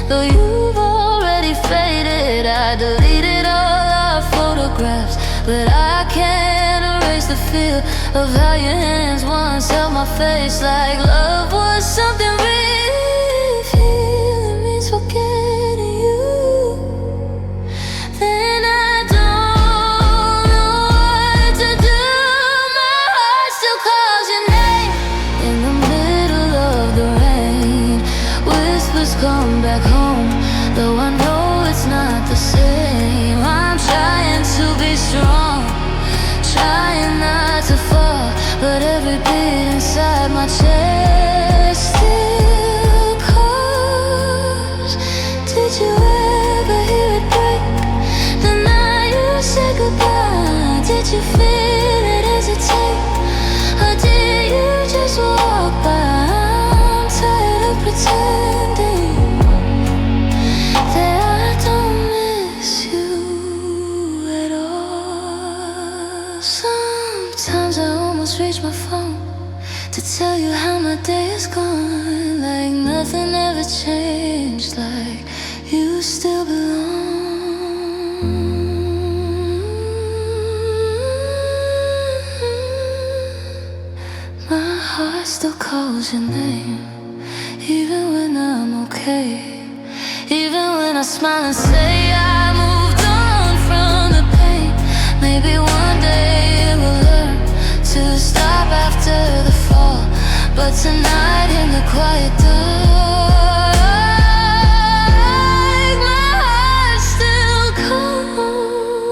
though you've already faded. I deleted all our photographs, but I can't erase the feel of how your hands once held my face, like love was something real. Feeling means forgetting you. Then I don't know what to do. My heart still calls your name in the middle of the rain. Whispers come back home, though I know it's not the same. I'm trying to be strong, trying not to fall, but every beat inside my chest still calls. Did you ever hear it break the night you said goodbye? Did you feel it hesitate, or did you just walk by? I'm tired of pretending that I don't miss you at all. Sometimes I almost reach my phone to tell you how my day is gone, like nothing ever changed, like you still belong. My heart still calls your name, even when I'm okay, even when I smile and say I moved on from the pain. Maybe one day we'll learn to stop after the fall, but tonight in the quiet dark, my heart still calls.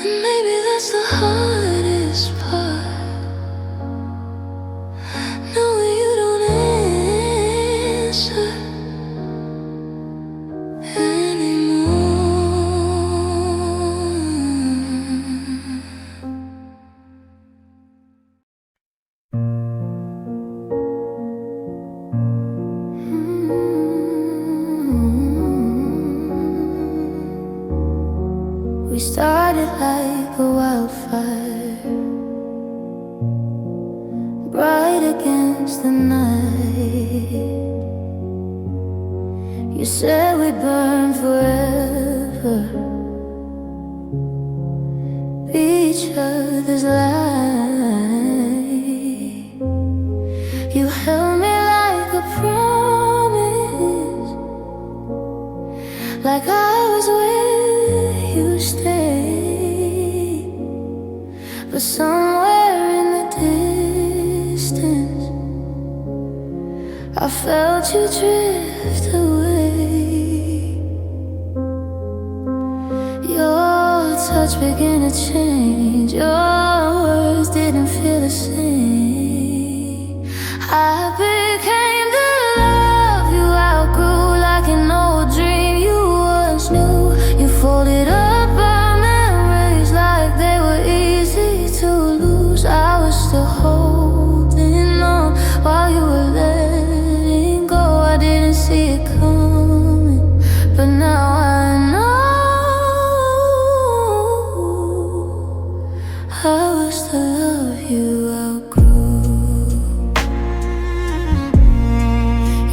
And maybe that's the hardest part, knowing you don't answer We started like a wildfire, bright against the night. You said we'd burn forever, be each other's light. You held me like a promise, distance. I felt you drift away. Your touch began to change. Your words didn't feel the same. I became the love you outgrew, like an old dream you once knew. You folded up our memories like they were easy to lose. I was still holding on while you were letting go. I didn't see it coming, but now I know. I was the love you outgrew.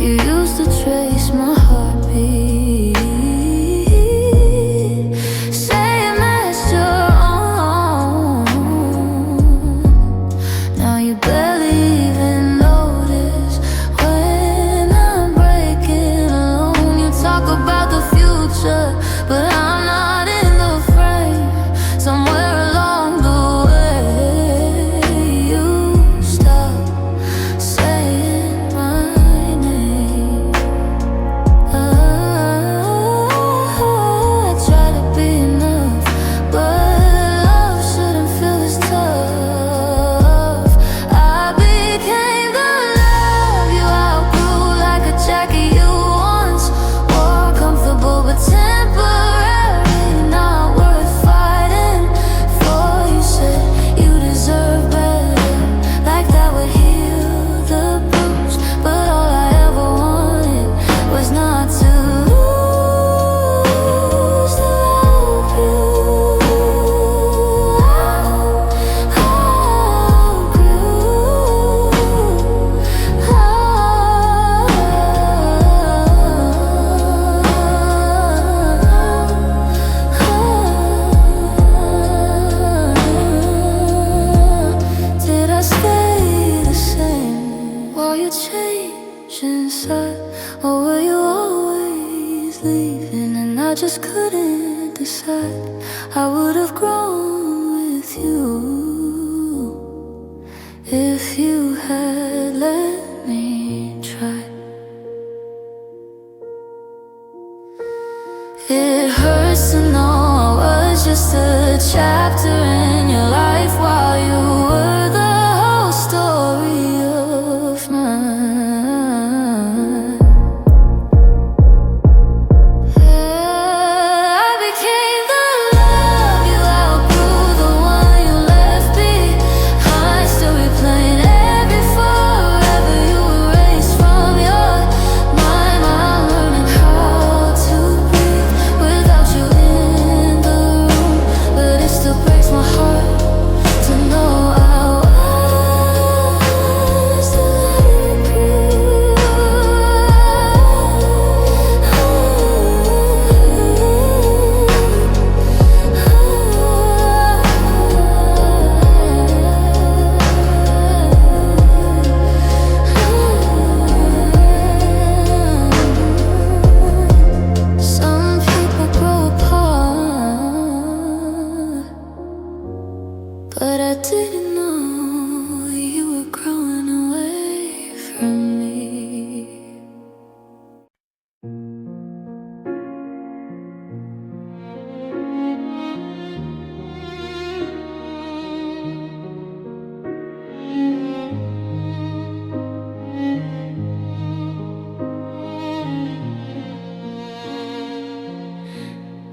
You used to trace my heartbeat, saying that you're on. Now you barely even notice when I'm breaking alone. You talk about the future, but I'm not in the frame. Somewhere along the way, you stopped saying my name. I try to be enough, but love shouldn't feel this tough. I became the love you outgrew, like a jacket you once wore, comfortable but temporary, not worth fighting for. You said you deserve better, like that would heal the bruise, but all I ever wanted was not to lose the love you outgrew. Did I stay the same while you changed inside, or were you always leaving and I just couldn't decide? I would have grown with you if you had let me try. It hurts to know I was just a chapter in your life while you were the whole story of mine. I became the love you outgrew, the one you left behind, still replaying every forever you erased from your mind. I'm learning how to breathe without you in the room, but it still breaks my heart to know I was the love you Some people grow apart, but I didn't know you were growing away from me.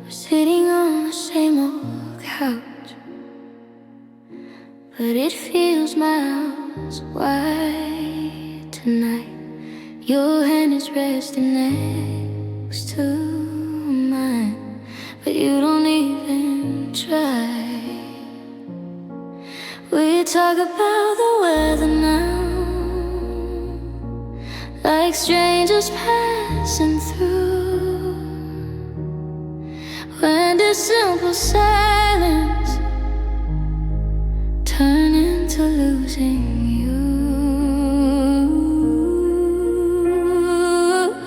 We're sitting on the same old couch, but it feels miles wide tonight. Your hand is resting next to mine, but you don't even try. We talk about the weather now, like strangers passing through, when this simple silence turn into losing you.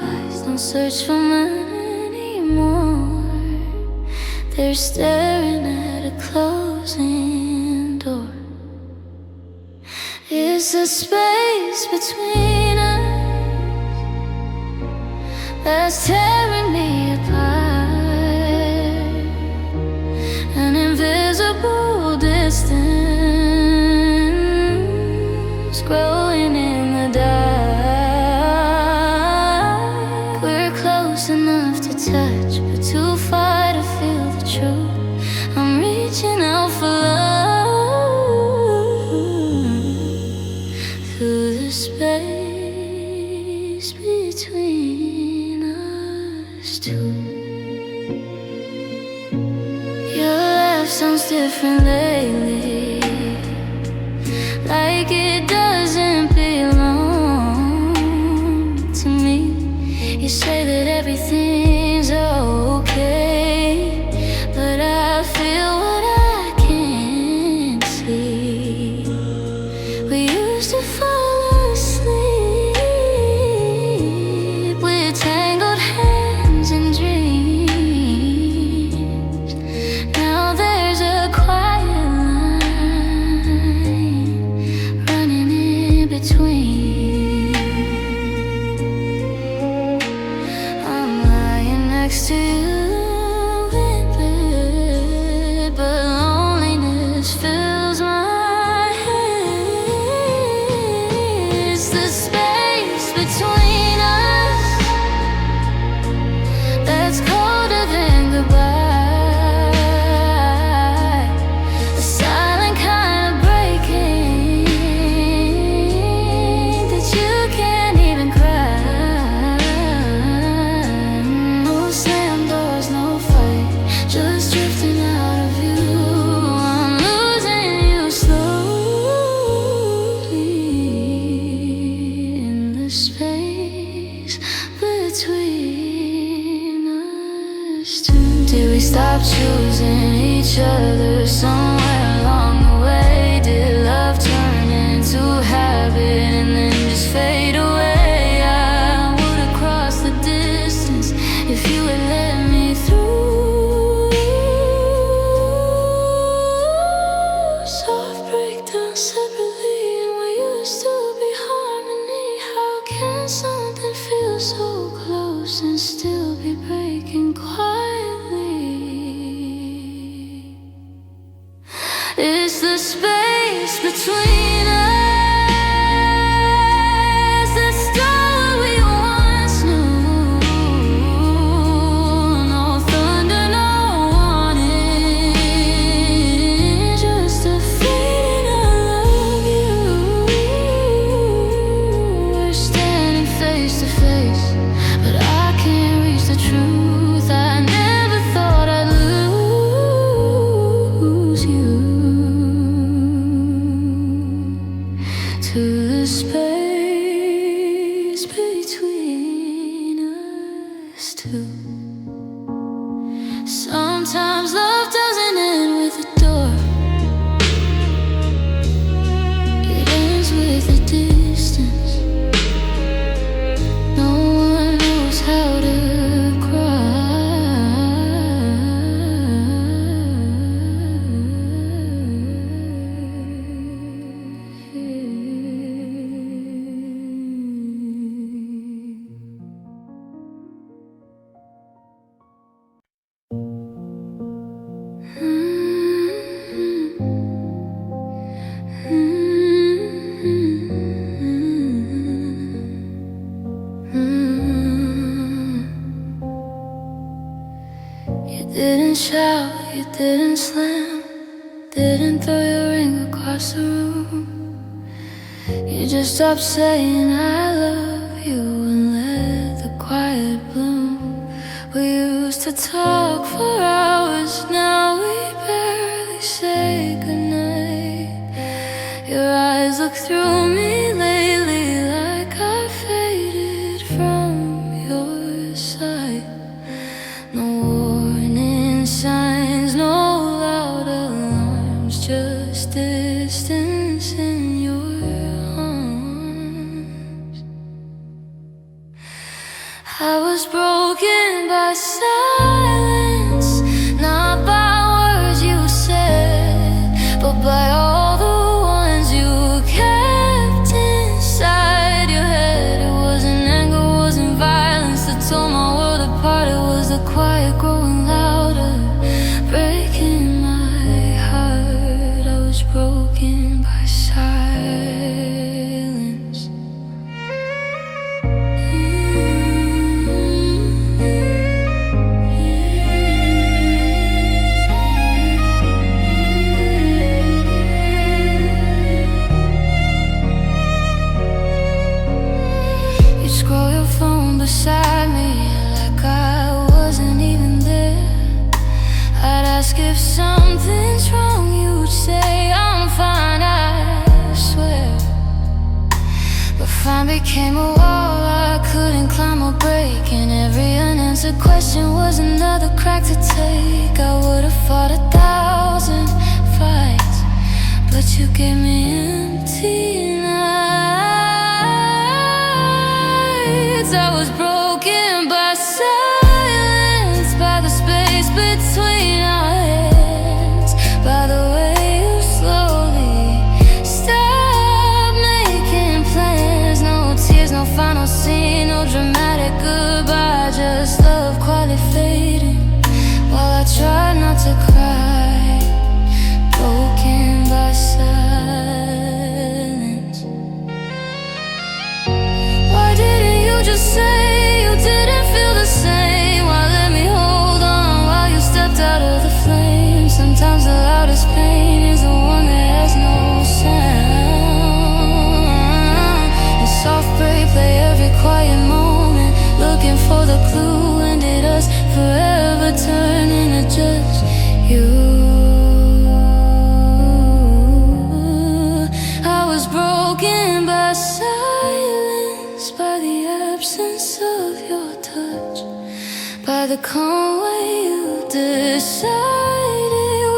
Eyes don't search for mine anymore, they're staring at a closing door. Is It's a space between us that's tearing me apart, an invisible distance growing in the dark. We're close enough to touch, but too far to feel the truth. I'm reaching out for love through the space between us two. Your laugh sounds different lately, like it doesn't belong to me. You say that everything's okay, but I feel what I can't see. We used to fall asleep with tangled hands and dreams. Now there's a quiet line running in between. I'm lying next to you in bed, but loneliness fills my head. It's the space between us that's colder than goodbye, a silent kind of breaking that you can't even cry. No slam doors, no fight, just drifting out of you. I'm losing you slowly in the space between us two. Did we stop choosing each other somewhere along the way? Did love turn into habit and then just fade away? I would have crossed the distance if you had let me through. Soft breakdown separately, and we used to be harmony. How can something feel so close and still be breaking quietly? It's the space between us that's still what we once knew. No thunder, no warning, just a fleeting I love you. We're standing face to face, but I can't reach the truth. I never thought I'd lose you to the space between us two. Sometimes love doesn't end with a door, it ends with a distance. No one knows how to You didn't shout, you didn't slam, didn't throw your ring across the room. You just stopped saying I love you and let the quiet bloom. We used to talk for hours, now we barely say goodnight. Your eyes look through me lately like I faded from your sight. No warning signs, no loud alarms, just distance in your arms. I was broken by silence, not by words you said, but by all the ones you kept I became a wall I couldn't climb or break, and every unanswered question was another crack to take. I would've fought 1,000 fights, but you gave me empty nights. I was broken by silence, by the space between our heads, by the way you slowly stopped making plans. No tears, no final scene, no dramatic goodbye, just love quietly fading while I tried not to cry. Broken by silence. Why didn't you just say you didn't feel the same? Why let me hold on while you stepped out of the flame? Sometimes the loudest pain is the one that has no sound. In soft break, play every quiet moment, looking for the clue, ended us forever turning to just you. I was broken by silence, by the absence of your touch, by the calm way you decided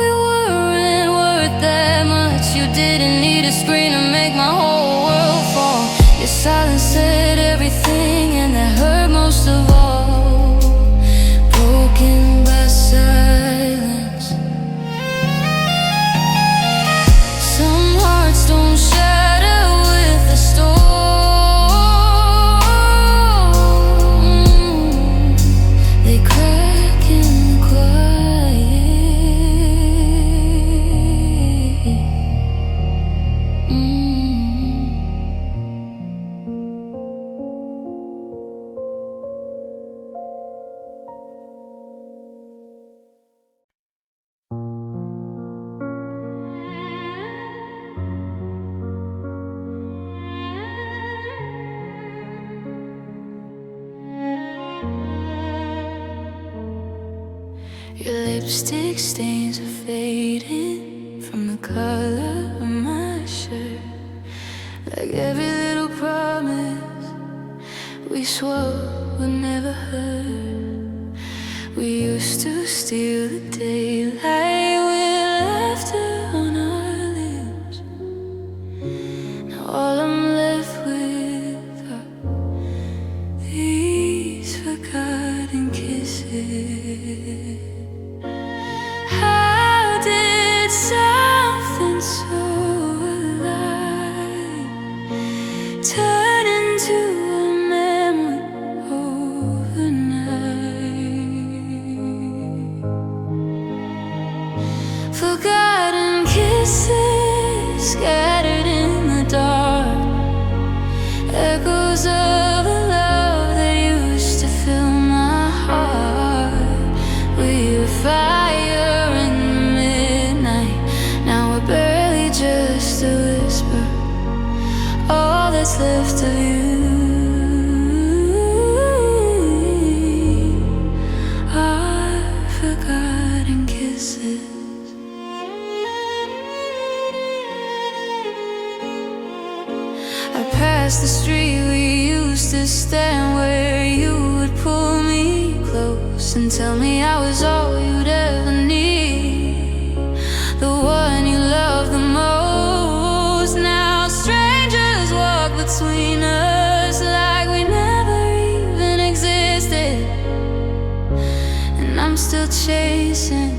we weren't worth that much. You didn't need a scream to make my whole world fall. Your silence said everything, and that hurt most of all. Broken by silence. Some hearts don't shatter with the storm, they crack in the quiet. Your lipstick stains are fading from the color of my shirt, like every little promise we swore would never hurt. We used to steal the daylight with laughter on our lips. Now all I'm left with are these forgotten kisses. How did something so alive turn into a memory overnight? Forgotten kisses scattered in the dark, echoes of a love that used to fill my heart. We were fire in the midnight, now we're barely just a whisper, all that's left of you are forgotten kisses. I passed the street we used to stand, where you would pull me close and tell me I was all you'd ever need, the one you love the most. Now strangers walk between us like we never even existed, and I'm still chasing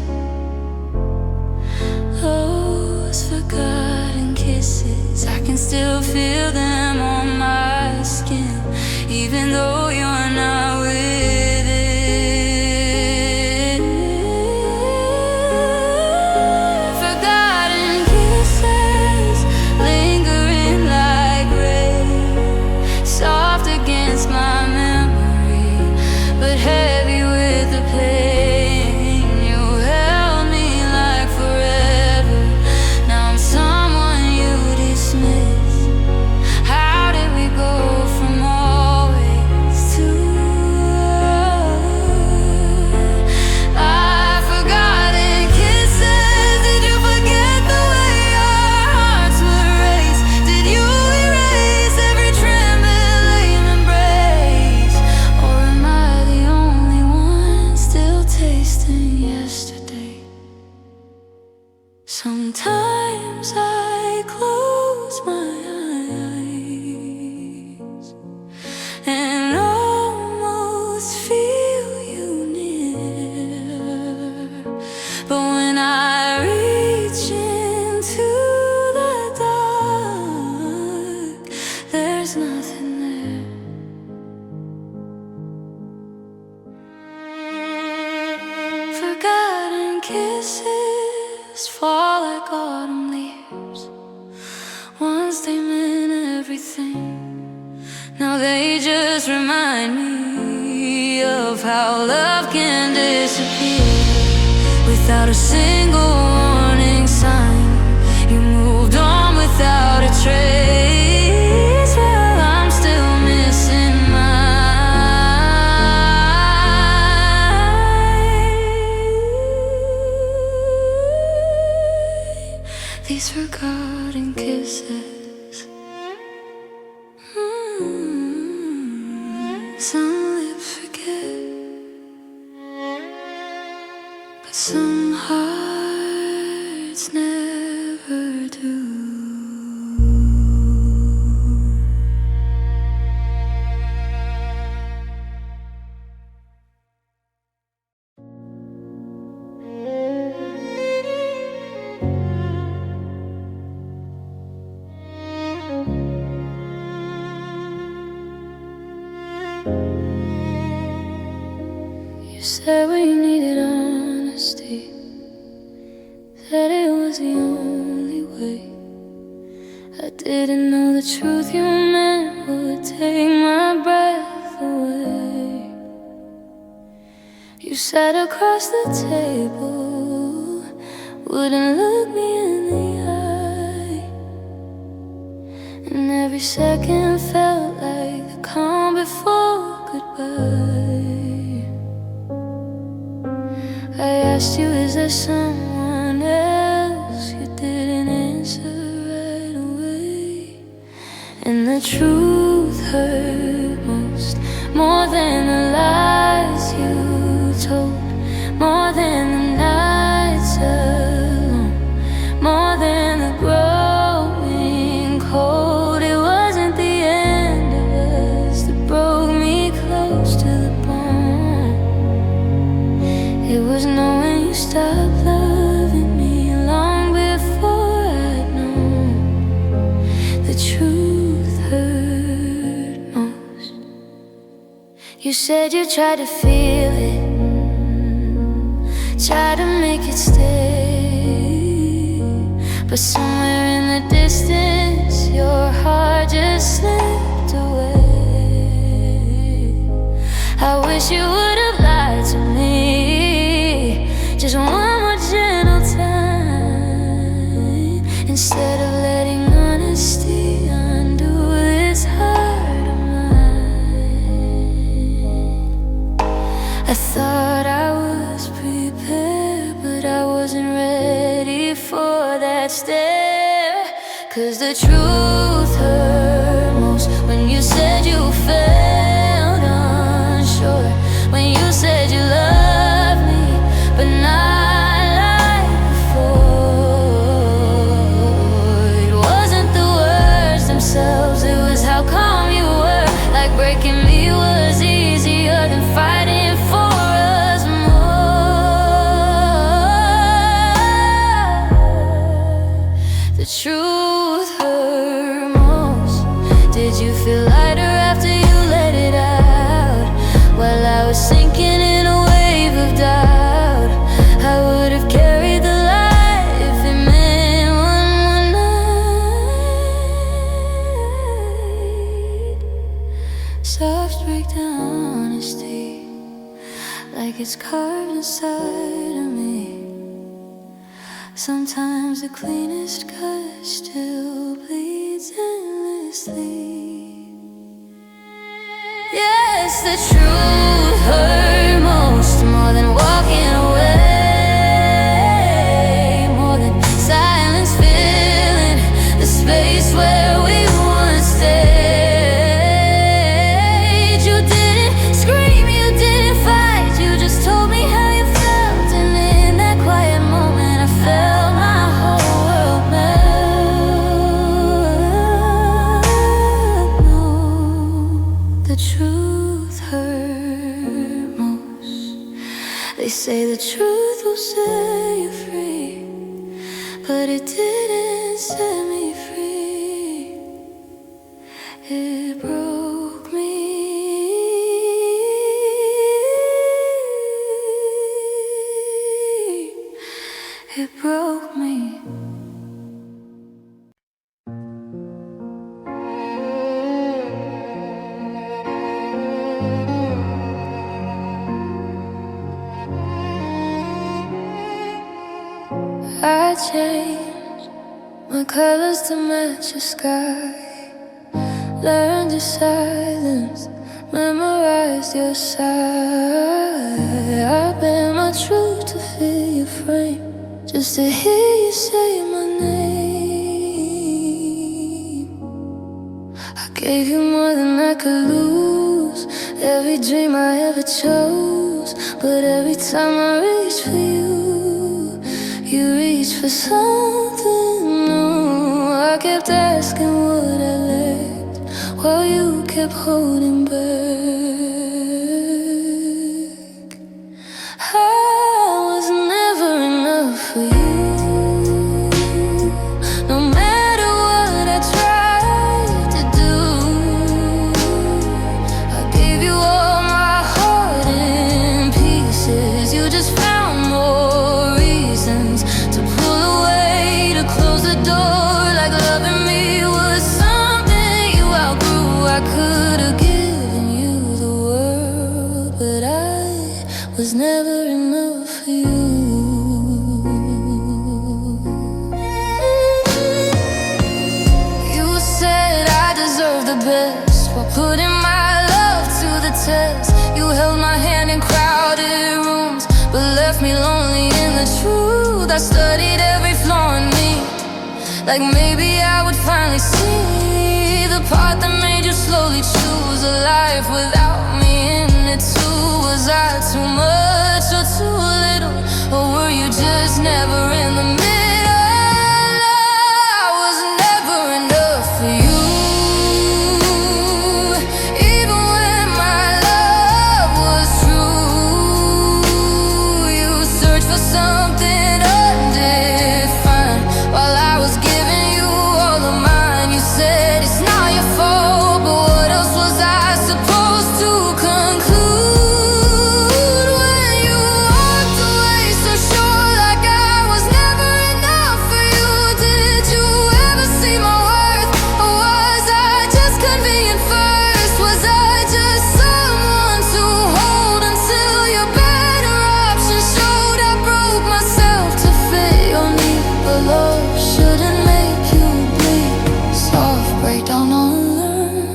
those forgotten kisses. I can still feel them on my skin, even though you're not with it. Forgotten kisses lingering like rain, soft against my memory, but heavy with the pain. You Now they just remind me of how love can disappear without a single warning sign. You moved on without a trace. Well, I'm still missing mine. These forgotten kisses, some lips forget, but some hearts never do. You said we needed honesty, that it was the only way. I didn't know the truth you meant would take my breath away. You sat across the table, wouldn't look me in the eye, and every second felt like the calm before goodbye. I asked you, is there someone else? You didn't answer right away. And the truth hurt most, more than the lies you told, more than the nights alone, more than the growing cold. It wasn't the end of us that broke me close to the bone. It was knowing you stopped loving me long before I'd known the truth hurt most. You said you tried to feel it, tried to make it stay, but somewhere in the distance your heart just slipped away. I wish you would have lied to me just one more gentle time, instead of letting honesty undo this heart of mine. I thought I was prepared, but I wasn't ready for that stare. 'Cause the truth hurt most when you said you felt unsure, when you said you loved me but not like before. It wasn't the words themselves, it was how calm you were. Like breaking me was easier than fighting for us more. The truth hurt most. Did you feel lighter after you let it out? While I was sinking in a wave of doubt, I would have carried the light if it meant one more night. Soft breakdown honesty, like it's carved inside of me. Sometimes the cleanest cut still bleeds endlessly. Yes, the truth hurt most, more than walking away, more than silence filling the space where we once stayed. You didn't scream, you didn't fight, you just told me how you felt, and in that quiet moment I felt my whole world melt. No, the truth hurt most. They say the truth will set you free, but it didn't set me free. It broke me. It broke me. changed my colors to match your sky. Learned your silence, memorized your sigh. I bear my truth to fill your frame, just to hear you say my name. I gave you more than I could lose, every dream I ever chose. But every time I reach for you, you reach for something new. I kept asking what I lacked, while you kept holding back. I was never enough for you. No matter what I tried to do, I gave you all my heart in pieces. You just found more reasons to pull away, to close the door, like loving me was something you outgrew. I could have given you the world, but I was never enough for you. You said I deserved the best, while putting my love to the test. You held my hand in crowded rooms, but left me lonely in the truth. I studied every flaw in me, like maybe I would finally see the part that made you slowly choose a life without me in it too. Was I too much or too little, or were you just never in the middle? I was never enough for you. Even when my love was true, you searched for something undefined, while I was giving you all of mine. You said it's not your fault, but what else was I supposed to conclude? When you walked away so sure, like I was never enough for you, did you ever see my worth? Or was I just convenient first? Was I just someone to hold until your better options showed? I broke myself to fit your need, but love shouldn't make you bleed. Soft breakdown, unlearn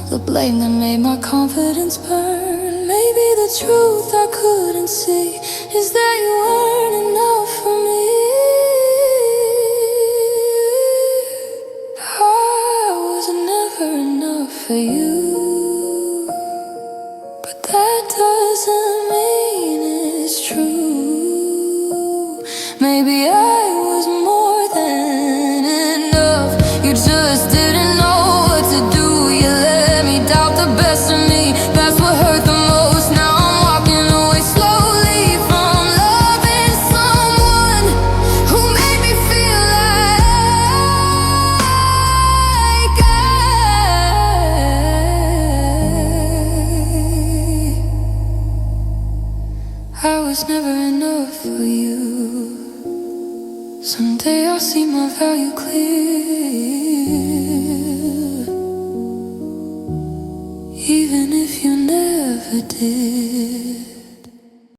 the blame that made my confidence burn. Maybe the truth I couldn't see is that you weren't enough for me. I was never enough for you, but that doesn't mean it's true. Maybe I was more than enough. You just didn't know what to do. You let me doubt the best of me. That's what hurt the most. Now I'm walking away slowly from loving someone who made me feel like I was never enough for you. Someday I'll see my value clear, even if you never did.